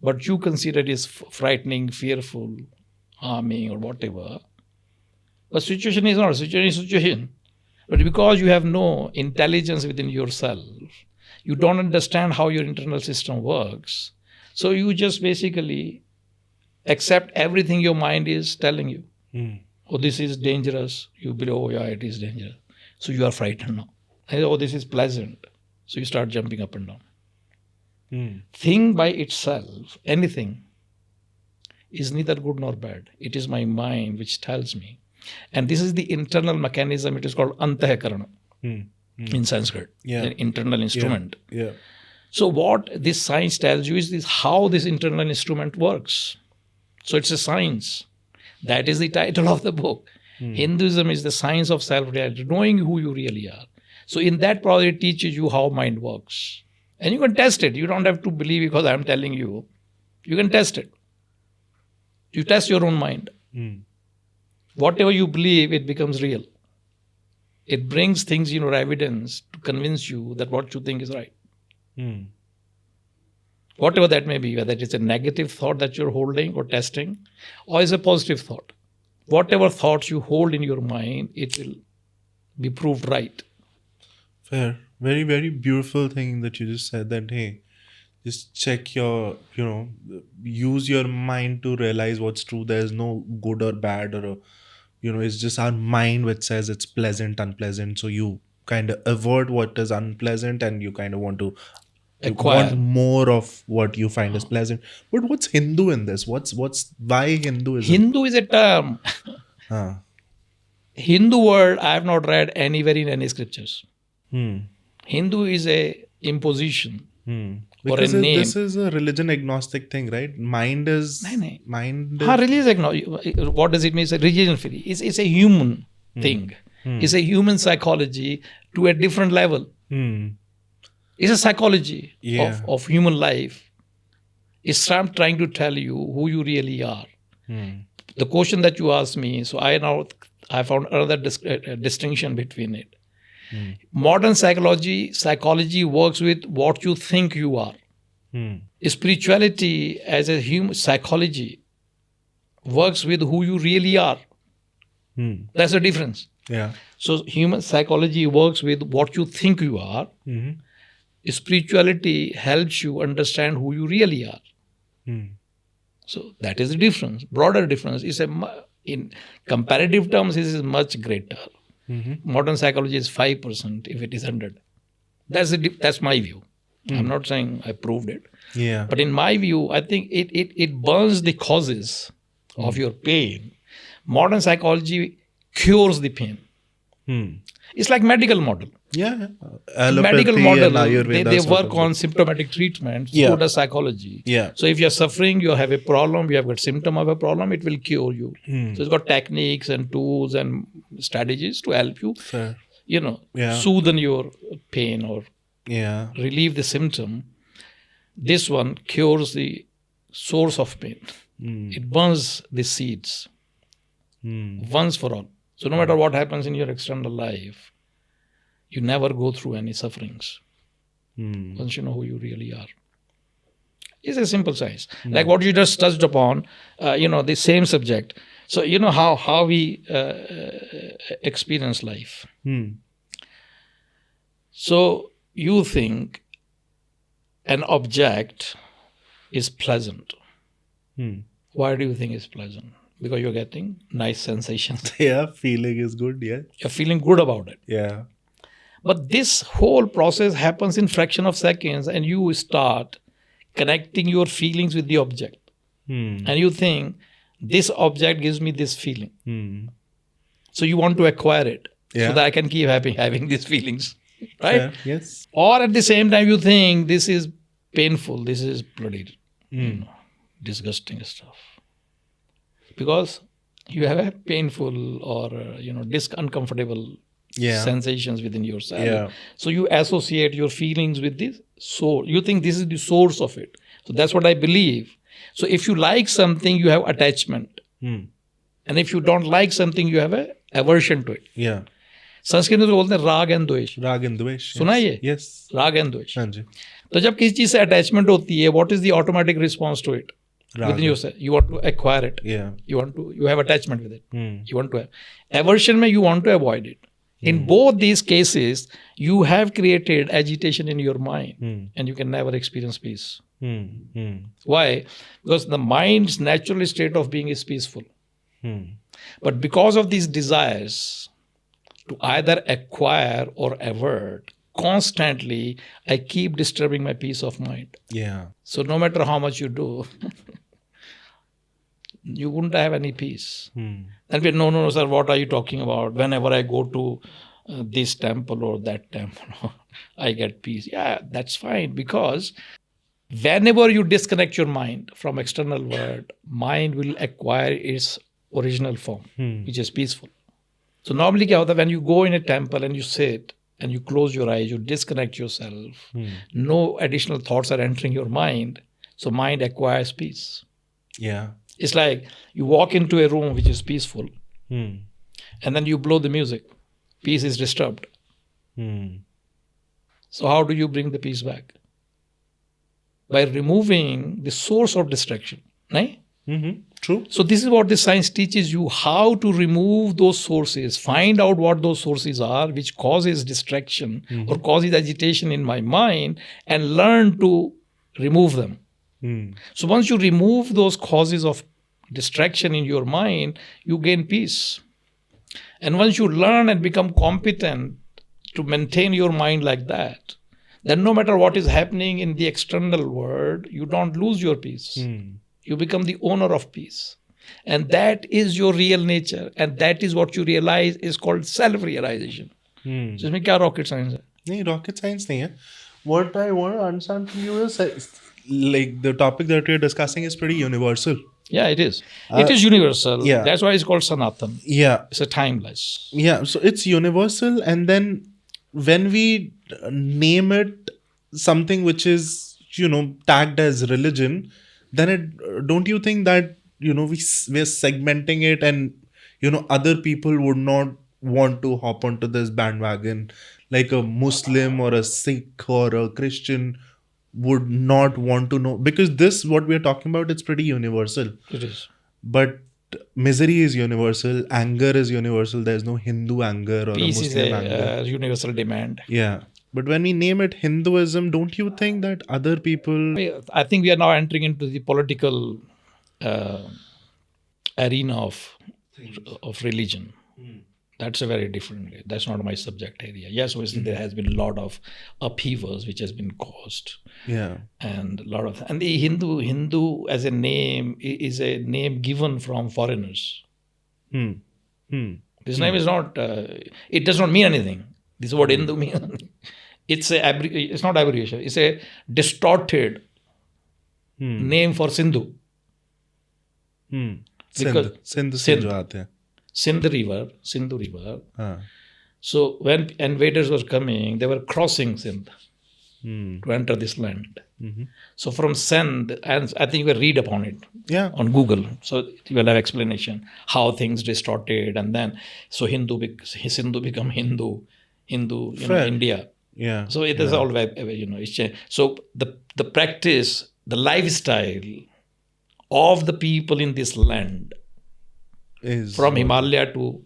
But you consider it is frightening, fearful, harming, or whatever. But situation is not. Situation is situation. But because you have no intelligence within yourself, you don't understand how your internal system works. So you just basically accept everything your mind is telling you. Oh, this is dangerous. You believe, oh yeah, it is dangerous. So you are frightened now. And, oh, this is pleasant. So you start jumping up and down. Thing by itself, anything, is neither good nor bad. It is my mind which tells me. And this is the internal mechanism. It is called antahkarana in Sanskrit, an internal instrument.
Yeah.
So what this science tells you is this, how this internal instrument works. So it's a science. That is the title of the book. Hinduism is the science of self-realization, knowing who you really are. So in that probably it teaches you how mind works. And you can test it. You don't have to believe because I'm telling you. You can test it. You test your own mind. Whatever you believe, it becomes real. It brings things in your evidence to convince you that what you think is right. Whatever that may be, whether it is a negative thought that you're holding or testing, or is a positive thought. Whatever thoughts you hold in your mind, it will be proved right.
Fair. Very, very beautiful thing that you just said that, hey, just check your, use your mind to realize what's true. There's no good or bad or, it's just our mind which says it's pleasant, unpleasant. So you kind of avoid what is unpleasant and you kind of want to want more of what you find is pleasant. But what's Hindu in this? Why Hinduism?
Hindu is a term. Hindu word I have not read anywhere in any scriptures. Hindu is a imposition or a name.
This is a religion agnostic thing, right? Mind is...
Religion agnostic. What does it mean? It's a religion free. It's a human thing. It's a human psychology to a different level. It's a psychology of human life. It's trying to tell you who you really are. The question that you asked me, so I found another distinction between it. Modern psychology works with what you think you are. Spirituality as a human psychology works with who you really are. That's the difference.
Yeah.
So human psychology works with what you think you are. Spirituality helps you understand who you really are. So that is the difference. Broader difference is in comparative terms, this is much greater. Modern psychology is 5% if it is 100. That's my view. I'm not saying I proved it.
Yeah.
But in my view, I think it burns the causes of your pain. Modern psychology cures the pain. It's like medical model.
Yeah.
Medical model, they work on symptomatic treatment. So does psychology.
Yeah.
So if you're suffering, you have a problem, you have got symptom of a problem, it will cure you. So it's got techniques and tools and strategies to help you, soothe your pain or relieve the symptom. This one cures the source of pain. It burns the seeds once for all. So no matter what happens in your external life, you never go through any sufferings once you know who you really are. It's a simple science. Like what you just touched upon, the same subject. So you know how we experience life. So you think an object is pleasant. Why do you think it's pleasant? Because you're getting nice sensations.
Yeah, feeling is good, yeah.
You're feeling good about it.
Yeah.
But this whole process happens in fraction of seconds and you start connecting your feelings with the object. And you think, this object gives me this feeling. So you want to acquire it so that I can keep having these feelings. Right?
Yeah. Yes.
Or at the same time you think, this is painful, this is bloody, disgusting stuff. Because you have a painful or uncomfortable sensations within yourself.
Yeah.
So you associate your feelings with this source. You think this is the source of it. So that's what I believe. So if you like something, you have attachment. And if you don't like something, you have a aversion to it.
Yeah.
Sanskrit में तो बोलते हैं राग and द्वेष.
राग and द्वेष.
सुना है ये?
Yes.
राग एंड द्वेष.
हाँ जी.
तो जब किसी चीज से अटैचमेंट होती है, what is the automatic response to it? Within yourself, you want to acquire it.
Yeah.
You have attachment with it. You want to have aversion. Mein you want to avoid it. In both these cases, you have created agitation in your mind, and you can never experience peace. Why? Because the mind's natural state of being is peaceful. But because of these desires to either acquire or avert, constantly, I keep disturbing my peace of mind.
Yeah.
So no matter how much you do, you wouldn't have any peace. And we no, sir, what are you talking about? Whenever I go to this temple or that temple, I get peace. Yeah, that's fine, because whenever you disconnect your mind from external world, mind will acquire its original form, which is peaceful. So normally kya hota, when you go in a temple and you sit and you close your eyes, you disconnect yourself, no additional thoughts are entering your mind, so mind acquires peace.
Yeah.
It's like you walk into a room which is peaceful, and then you blow the music. Peace is disturbed. So how do you bring the peace back? By removing the source of distraction. Right?
True.
So this is what the science teaches you, how to remove those sources, find out what those sources are, which causes distraction or causes agitation in my mind, and learn to remove them. So once you remove those causes of distraction in your mind, you gain peace. And once you learn and become competent to maintain your mind like that, then no matter what is happening in the external world, you don't lose your peace. You become the owner of peace. And that is your real nature. And that is what you realize is called self-realization. So इसमें क्या rocket science है?
नहीं, rocket science नहीं है. What I want to understand from you is like the topic that we're discussing is pretty universal.
Yeah, it is. It is universal.
Yeah.
That's why it's called Sanatan.
Yeah.
It's a timeless.
Yeah. So it's universal. And then when we name it something which is, tagged as religion, then don't you think that, we're segmenting it, and, other people would not want to hop onto this bandwagon, like a Muslim or a Sikh or a Christian would not want to know, because this, what we're talking about, it's pretty universal.
It is.
But misery is universal, anger is universal. There's no Hindu anger or
Peace
a Muslim
is
anger.
a universal demand.
Yeah. But when we name it Hinduism, don't you think that other people...
I think we are now entering into the political arena of religion. That's a very different way. That's not my subject area. Yes, obviously there has been a lot of upheavals which has been caused.
Yeah.
And the Hindu as a name is a name given from foreigners. This name is not, it does not mean anything. This word Hindu means, it's not abbreviation. It's a distorted name for Sindhu.
Sindh se jo aate hain.
Sindhu River. So when invaders were coming, they were crossing Sindh to enter this land. So from Sindh, and I think you can read upon it on Google. So you will have explanation how things distorted, and then so Sindhu become Hindu, India.
Yeah.
So it is all it's changed. So the practice, the lifestyle of the people in this land,
is
from Himalaya to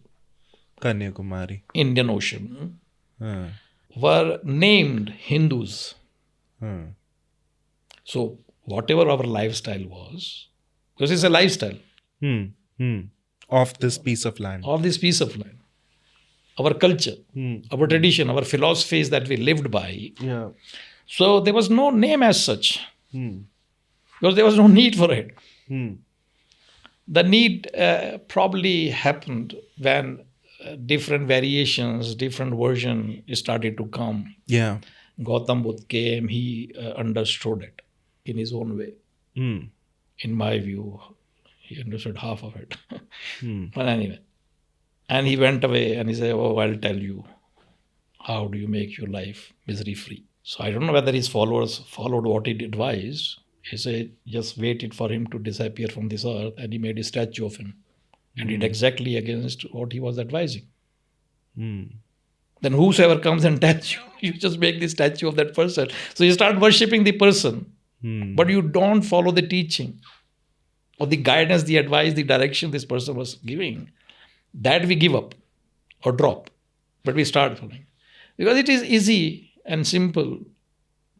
Kanyakumari,
Indian Ocean, were named Hindus. So whatever our lifestyle was, because it's a lifestyle
of this piece of land,
our culture, our tradition, our philosophies that we lived by.
Yeah.
So there was no name as such, because there was no need for it. The need probably happened when different variations, different version started to come.
Yeah.
Gautam Buddha came, he understood it in his own way. In my view, he understood half of it. But anyway, and he went away and he said, I'll tell you, how do you make your life misery-free? So I don't know whether his followers followed what he advised. He said, just waited for him to disappear from this earth, and he made a statue of him. and did exactly against what he was advising.
Hmm.
Then whosoever comes and tells you, you just make the statue of that person. So you start worshipping the person, but you don't follow the teaching or the guidance, the advice, the direction this person was giving. That we give up or drop, but we start following. Because it is easy and simple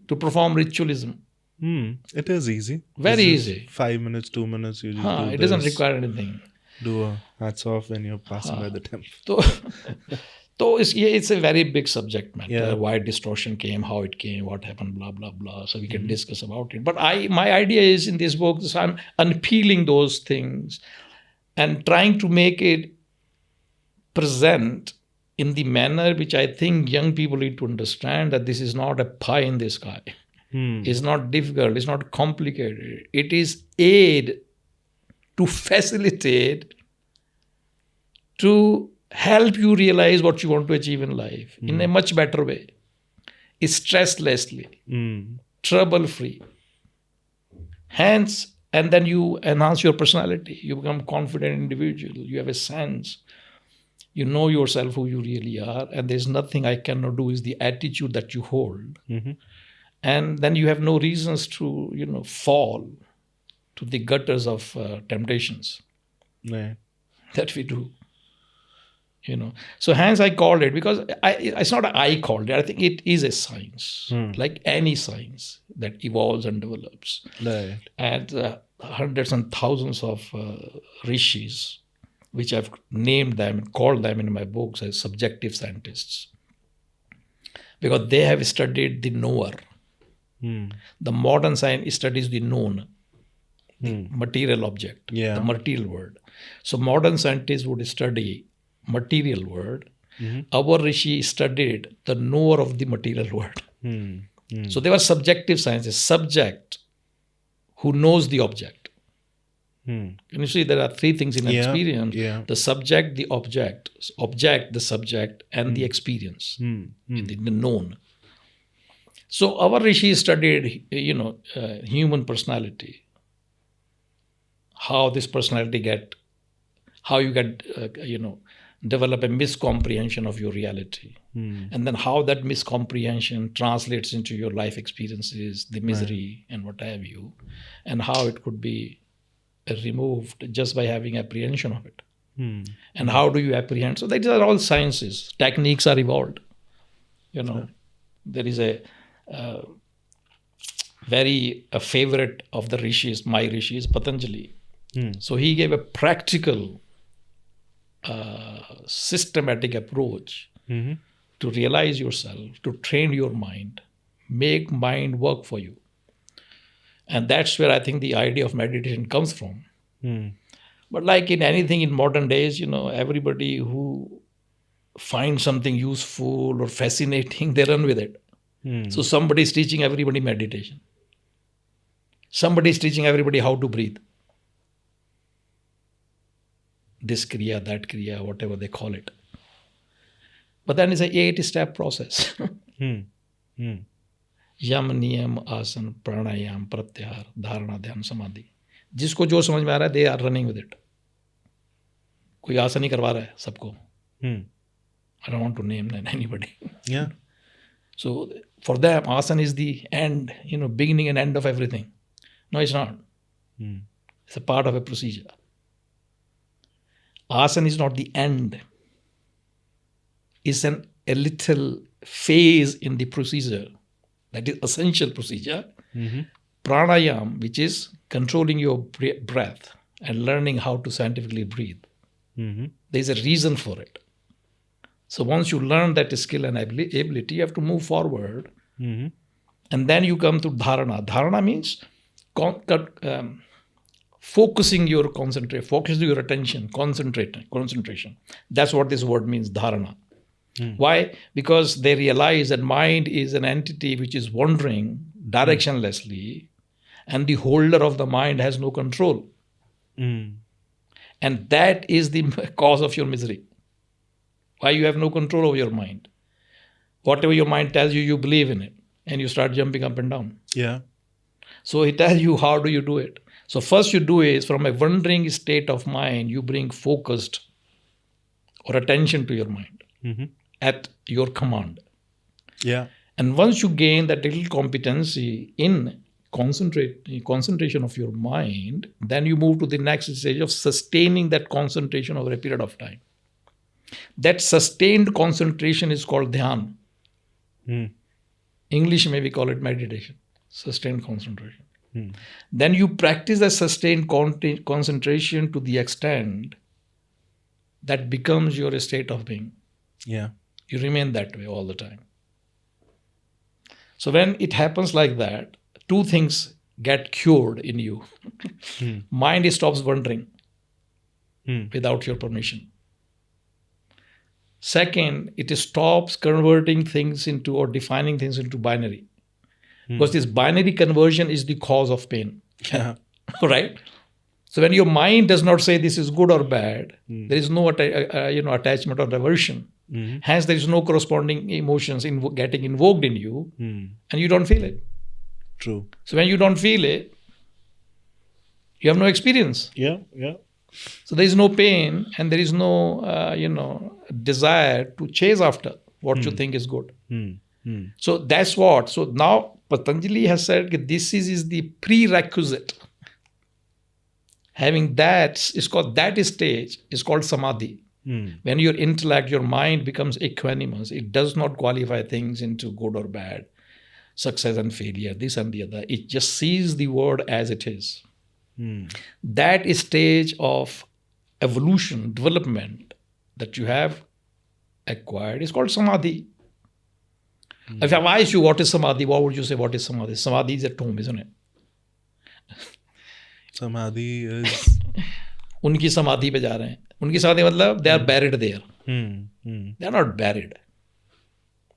to perform ritualism.
It is easy.
Very
It's just
easy.
5 minutes, 2 minutes, you just do
It
this.
doesn't require anything.
Do a hats off when you're passing by the temple.
So it's a very big subject matter.
Yeah.
Why distortion came, how it came, what happened, blah, blah, blah. So we can discuss about it. But my idea is in this book, so I'm unpeeling those things and trying to make it present in the manner which I think young people need to understand, that this is not a pie in the sky. It's not difficult. It's not complicated. It is aid to facilitate, to help you realize what you want to achieve in life in a much better way, stresslessly, trouble-free. Hence, and then you enhance your personality. You become confident individual. You have a sense. You know yourself, who you really are, and there's nothing I cannot do is the attitude that you hold. And then you have no reasons to, fall to the gutters of temptations
Right.
that we do. So hence I called it, because it's not I called it. I think it is a science, like any science that evolves and develops.
Right.
And hundreds and thousands of rishis, which I've named them and called them in my books as subjective scientists, because they have studied the knower. The modern science studies the known, the material object,
Yeah.
the material world. So modern scientists would study material world. Our rishi studied the knower of the material world. So they were subjective sciences, subject who knows the object. And you see, there are three things in experience: the subject, the object, the subject, and the experience, the known. So our rishi studied, human personality, how this personality how you get, develop a miscomprehension of your reality. And then how that miscomprehension translates into your life experiences, the misery and what have you, and how it could be removed just by having apprehension of it. And how do you apprehend? So these are all sciences. Techniques are evolved. There is a favorite of the rishis, my rishi, is Patanjali. So he gave a practical, systematic approach to realize yourself, to train your mind, make mind work for you. And that's where I think the idea of meditation comes from. But like in anything in modern days, everybody who finds something useful or fascinating, they run with it. So somebody is teaching everybody meditation. Somebody is teaching everybody how to breathe. This kriya, that kriya, whatever they call it. But then it's an 8-step process. Yam, niyam, asan, pranayam, pratyahar, dharana, dhyan, samadhi. जिसको जो समझ में आ रहा है, they are running with it. कोई आसन ही करवा रहा है सबको. I don't want to name anybody.
Yeah.
So for them, asana is the end, beginning and end of everything. No, it's not. It's a part of a procedure. Asana is not the end. It's a little phase in the procedure. That is essential procedure. Pranayam, which is controlling your breath and learning how to scientifically breathe. There's a reason for it. So once you learn that skill and ability, you have to move forward. And then you come to dharana. Dharana means focusing your concentration, focusing your attention, concentration. That's what this word means, dharana. Why? Because they realize that mind is an entity which is wandering directionlessly, and the holder of the mind has no control. And that is the cause of your misery. Why you have no control over your mind. Whatever your mind tells you, you believe in it, and you start jumping up and down.
Yeah.
So he tells you, how do you do it? So first you do is, from a wandering state of mind, you bring focused or attention to your mind at your command.
Yeah.
And once you gain that little competency in concentration of your mind, then you move to the next stage of sustaining that concentration over a period of time. That sustained concentration is called dhyan. English maybe call it meditation, sustained concentration. Then you practice that sustained concentration to the extent that becomes your state of being.
Yeah.
You remain that way all the time. So when it happens like that, two things get cured in you. Mind stops wandering without your permission. Second, it stops converting things into or defining things into binary. Because this binary conversion is the cause of pain.
Yeah.
Right? So when your mind does not say this is good or bad, there is no attachment or aversion. Hence, there is no corresponding emotions getting invoked in you, and you don't feel it.
True.
So when you don't feel it, you have no experience.
Yeah. Yeah.
So there is no pain, and there is no desire to chase after what you think is good. So that's what. So now Patanjali has said that this is the prerequisite. Having that is called, that stage is called samadhi. When your intellect, your mind becomes equanimous, it does not qualify things into good or bad, success and failure, this and the other. It just sees the world as it is. That stage of evolution, development that you have acquired is called samadhi. If I ask you what is samadhi, what would you say what is samadhi? Samadhi is a tomb, isn't it?
Samadhi is...
उनकी समाधि पे जा रहे हैं. उनकी समाधि मतलब they are buried there. They are not buried.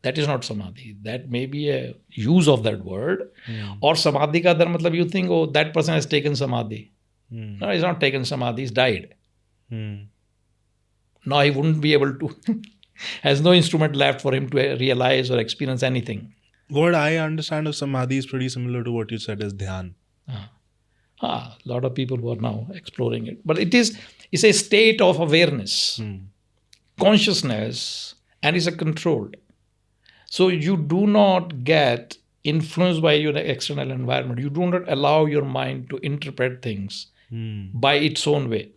That is not samadhi. That may be a use of that word. Or samadhi ka adar matlab you think, oh, that person has taken samadhi. No, he's not taken samadhi, he's died. Now he wouldn't be able to, has no instrument left for him to realize or experience anything.
What I understand of samadhi is pretty similar to what you said as dhyan.
A lot of people who are now exploring it. But it's a state of awareness, consciousness, and it's a controlled. So you do not get influenced by your external environment. You do not allow your mind to interpret things by its own way.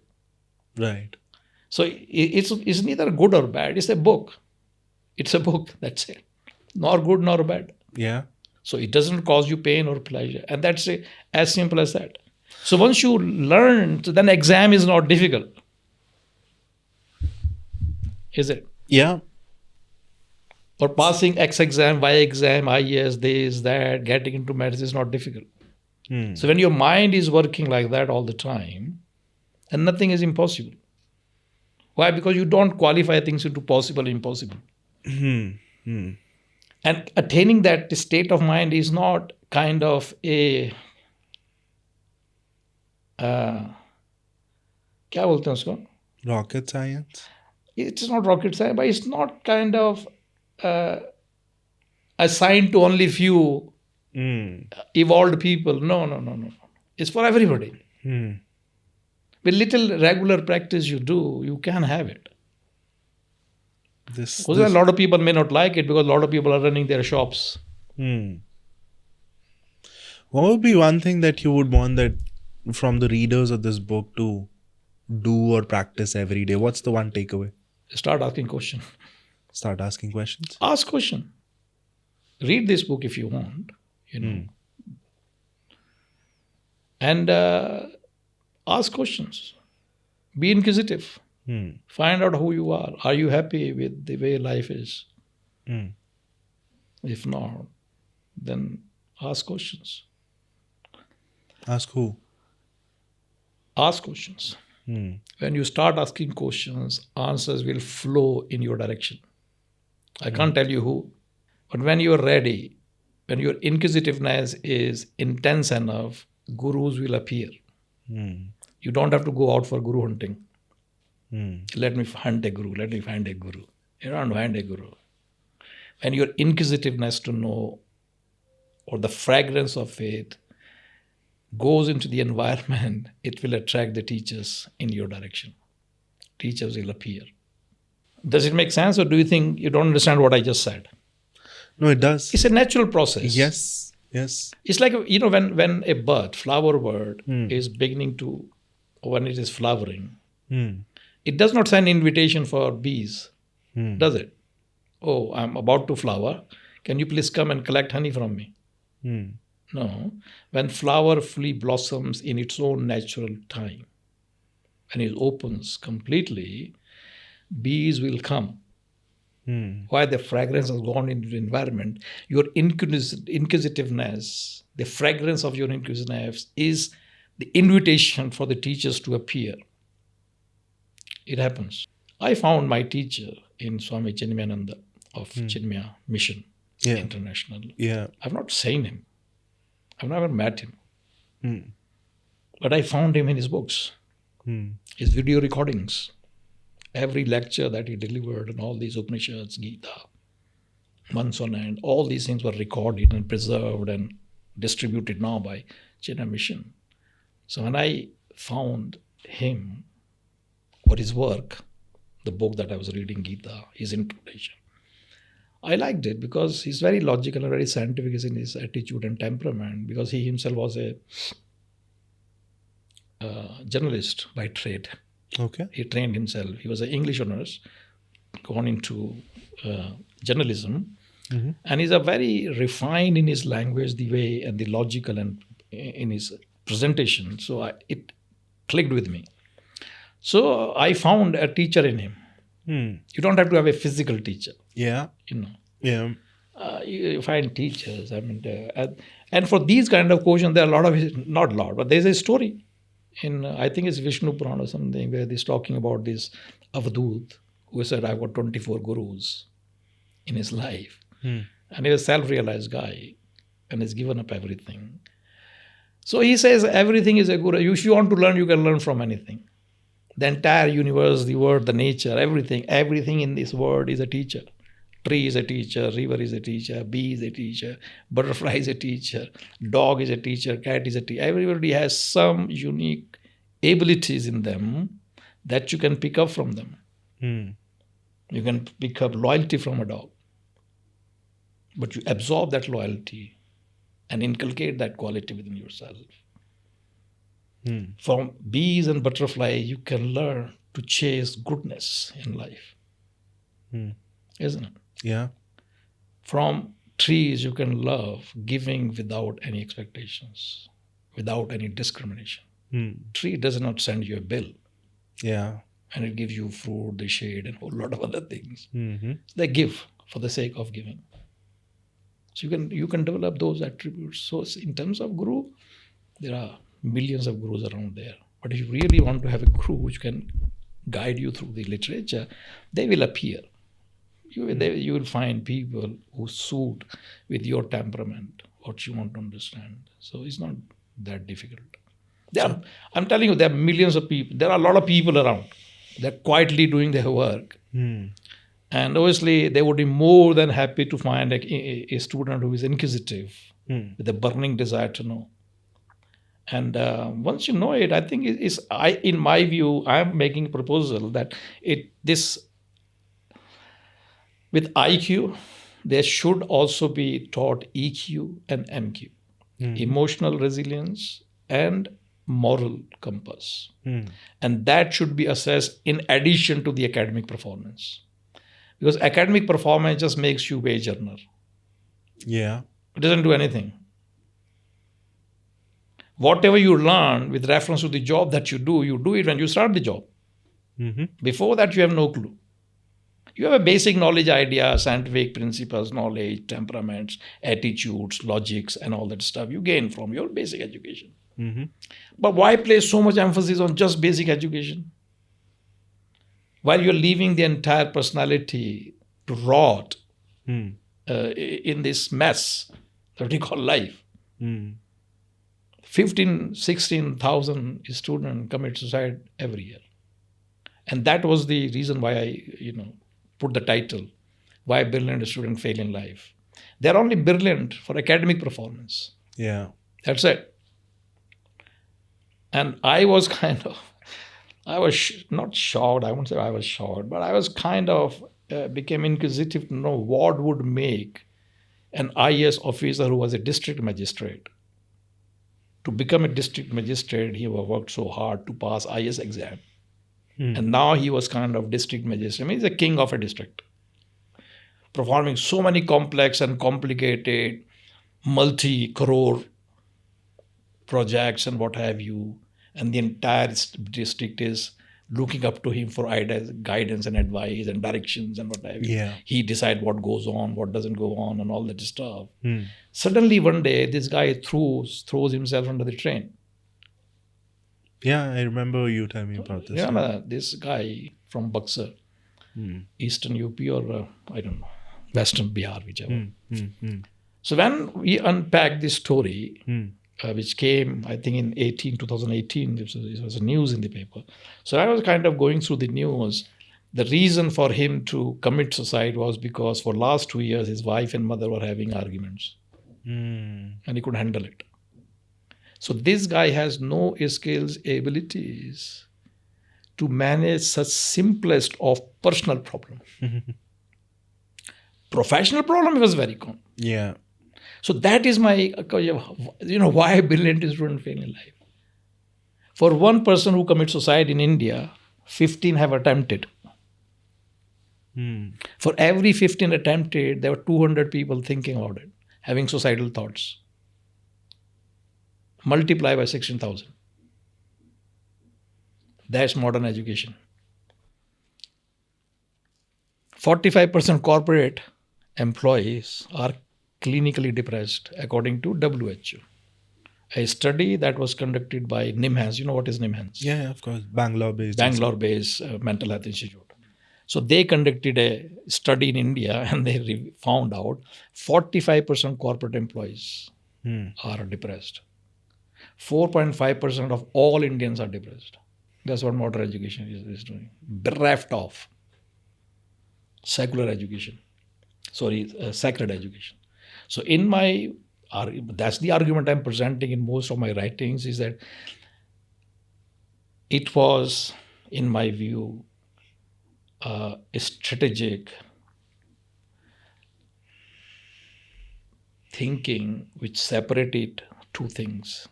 Right.
So it's neither good or bad. It's a book. It's a book. That's it. Nor good nor bad.
Yeah.
So it doesn't cause you pain or pleasure. And that's as simple as that. So once you learn, then exam is not difficult. Is it?
Yeah.
Or passing X exam, Y exam, IES, this, that, getting into medicine is not difficult. So when your mind is working like that all the time, then nothing is impossible. Why? Because you don't qualify things into possible, impossible. And attaining that state of mind is not kind of a क्या बोलते हैं उसको?
Rocket science?
It's not rocket science, but it's not kind of assigned to only few evolved people. No. It's for everybody. With little regular practice you do, you can have it. A lot of people may not like it because a lot of people are running their shops.
What would be one thing that you would want that from the readers of this book to do or practice every day? What's the one takeaway?
Start asking questions.
Start asking questions?
Ask question. Read this book if you want, And ask questions. Be inquisitive. Find out who you are. Are you happy with the way life is? If not, then ask questions.
Ask who?
Ask questions. When you start asking questions, answers will flow in your direction. I can't tell you who, but when you are ready, when your inquisitiveness is intense enough, gurus will appear. You don't have to go out for guru hunting. Let me hunt a guru. Let me find a guru. You don't find a guru. When your inquisitiveness to know or the fragrance of faith goes into the environment, it will attract the teachers in your direction. Teachers will appear. Does it make sense, or do you think you don't understand what I just said?
No, it does.
It's a natural process.
Yes. Yes.
It's like, when a flower bird is beginning to, when it is flowering, it does not send invitation for bees, does it? Oh, I'm about to flower. Can you please come and collect honey from me? No. When flower fully blossoms in its own natural time, when it opens completely, bees will come. Why? The fragrance has gone into the environment. Your inquisitiveness, the fragrance of your inquisitiveness is the invitation for the teachers to appear. It happens. I found my teacher in Swami Chinmayananda of Chinmaya Mission International.
Yeah.
I've not seen him. I've never met him. But I found him in his books, his video recordings. Every lecture that he delivered and all these Upanishads, Gita, months on end, all these things were recorded and preserved and distributed now by Chinmaya Mission. So when I found him or his work, the book that I was reading, Gita, his introduction, I liked it because he's very logical and very scientific in his attitude and temperament, because he himself was a journalist by trade.
Okay.
He trained himself. He was an English nurse, gone into journalism, and he's a very refined in his language, the way and the logical and in his presentation. So it clicked with me. So I found a teacher in him. You don't have to have a physical teacher.
Yeah. Yeah.
You find teachers. I mean, and for these kind of questions, there are a lot of, not a lot, but there's a story in, I think it's Vishnu Purana or something, where he's talking about this Avadut who said, I've got 24 gurus in his life. And he's a self-realized guy and has given up everything. So he says everything is a guru. If you want to learn, you can learn from anything. The entire universe, the world, the nature, everything in this world is a teacher. Tree is a teacher, river is a teacher, bee is a teacher, butterfly is a teacher, dog is a teacher, cat is a teacher. Everybody has some unique abilities in them that you can pick up from them. You can pick up loyalty from a dog, but you absorb that loyalty and inculcate that quality within yourself. From bees and butterfly, you can learn to chase goodness in life. Isn't it?
Yeah.
From trees, you can love giving without any expectations, without any discrimination. Tree does not send you a bill.
Yeah.
And it gives you fruit, the shade, and a whole lot of other things. They give for the sake of giving. So you can develop those attributes. So in terms of guru, there are millions of gurus around there. But if you really want to have a guru which can guide you through the literature, they will appear. You will find people who suit with your temperament, what you want to understand. So it's not that difficult. I'm telling you, there are millions of people. There are a lot of people around. They're quietly doing their work. And obviously, they would be more than happy to find a student who is inquisitive, with a burning desire to know. And once you know it, I think in my view, I'm making a proposal that with IQ, there should also be taught EQ and MQ, emotional resilience and moral compass. And that should be assessed in addition to the academic performance. Because academic performance just makes you wage earner.
Yeah.
It doesn't do anything. Whatever you learn with reference to the job that you do it when you start the job. Before that, you have no clue. You have a basic knowledge, idea, scientific principles, knowledge, temperaments, attitudes, logics, and all that stuff you gain from your basic education. But why place so much emphasis on just basic education? While you're leaving the entire personality to rot in this mess that we call life. 16,000 students commit suicide every year. And that was the reason why I, put the title, Why Brilliant Students Fail in Life. They're only brilliant for academic performance.
Yeah.
That's it. And I was not shocked. I won't say I was shocked, but I was became inquisitive to know what would make an IAS officer who was a district magistrate. To become a district magistrate, he worked so hard to pass IAS exam. And now he was district magistrate. I mean, he's the king of a district, performing so many complex and complicated multi-crore projects and what have you. And the entire district is looking up to him for ideas, guidance and advice and directions and what have you.
Yeah.
He decides what goes on, what doesn't go on, and all that stuff. Suddenly one day, this guy throws himself under the train.
Yeah, I remember you telling me about this.
Yeah, this guy from Buxar, Eastern UP or I don't know, Western Bihar, whichever. So when we unpack this story, which came, I think, in 2018, it was a news in the paper. So I was going through the news. The reason for him to commit suicide was because for last 2 years, his wife and mother were having arguments. And he couldn't handle it. So this guy has no skills, abilities to manage such simplest of personal problem. Professional problem was very common.
Yeah.
So that is my, why a brilliant student fail in life. For one person who commits suicide in India, 15 have attempted. For every 15 attempted, there were 200 people thinking about it, having suicidal thoughts. Multiply by 16,000. That's modern education. 45% corporate employees are clinically depressed, according to WHO. A study that was conducted by NIMHANS. You know what is NIMHANS?
Yeah, of course. Bangalore-based
Mental Health Institute. So they conducted a study in India and they found out 45% corporate employees are depressed. 4.5% of all Indians are depressed. That's what modern education is doing. Bereft of sacred education. So that's the argument I'm presenting in most of my writings, is that it was, in my view, a strategic thinking which separated two things.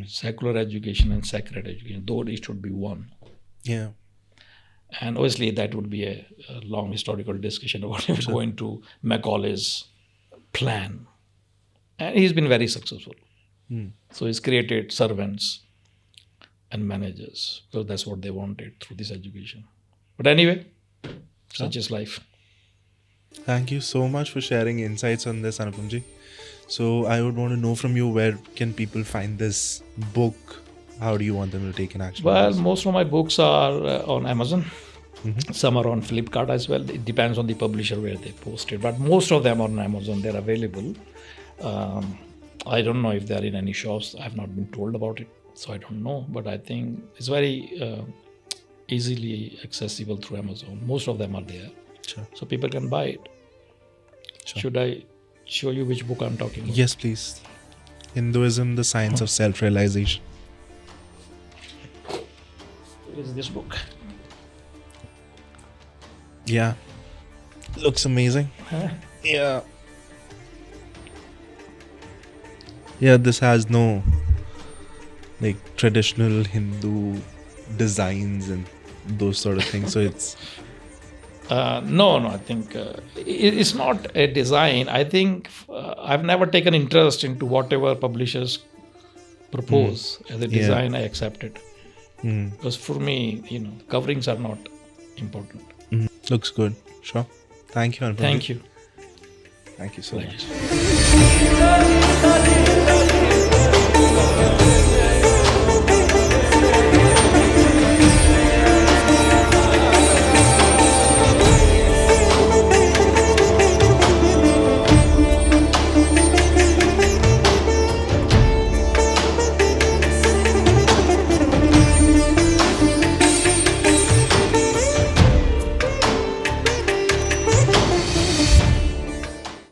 Secular education and sacred education, though it should be one.
Yeah.
And obviously that would be a long historical discussion about going to Macaulay's plan. And he's been very successful. So he's created servants and managers because that's what they wanted through this education. But anyway, such is life.
Thank you so much for sharing insights on this, Anupam Ji. So I would want to know from you, where can people find this book? How do you want them to take an action?
Well, most of my books are on Amazon. Some are on Flipkart as well. It depends on the publisher where they post it. But most of them are on Amazon. They're available. I don't know if they're in any shops. I've not been told about it, so I don't know. But I think it's very easily accessible through Amazon. Most of them are there.
Sure.
So people can buy it. Sure. Should I show you which book I'm talking about?
Yes, please. Hinduism-The Science of Self-Realisation.
It is this book.
Yeah. Looks amazing. Yeah. Yeah, this has no traditional Hindu designs and those sort of things. So it's...
No, I think it's not a design. I think I've never taken interest into whatever publishers propose as a design. I accept it. Because for me, coverings are not important.
Looks good. Sure. Thank you, Anupam.
Thank you.
Thank you so much.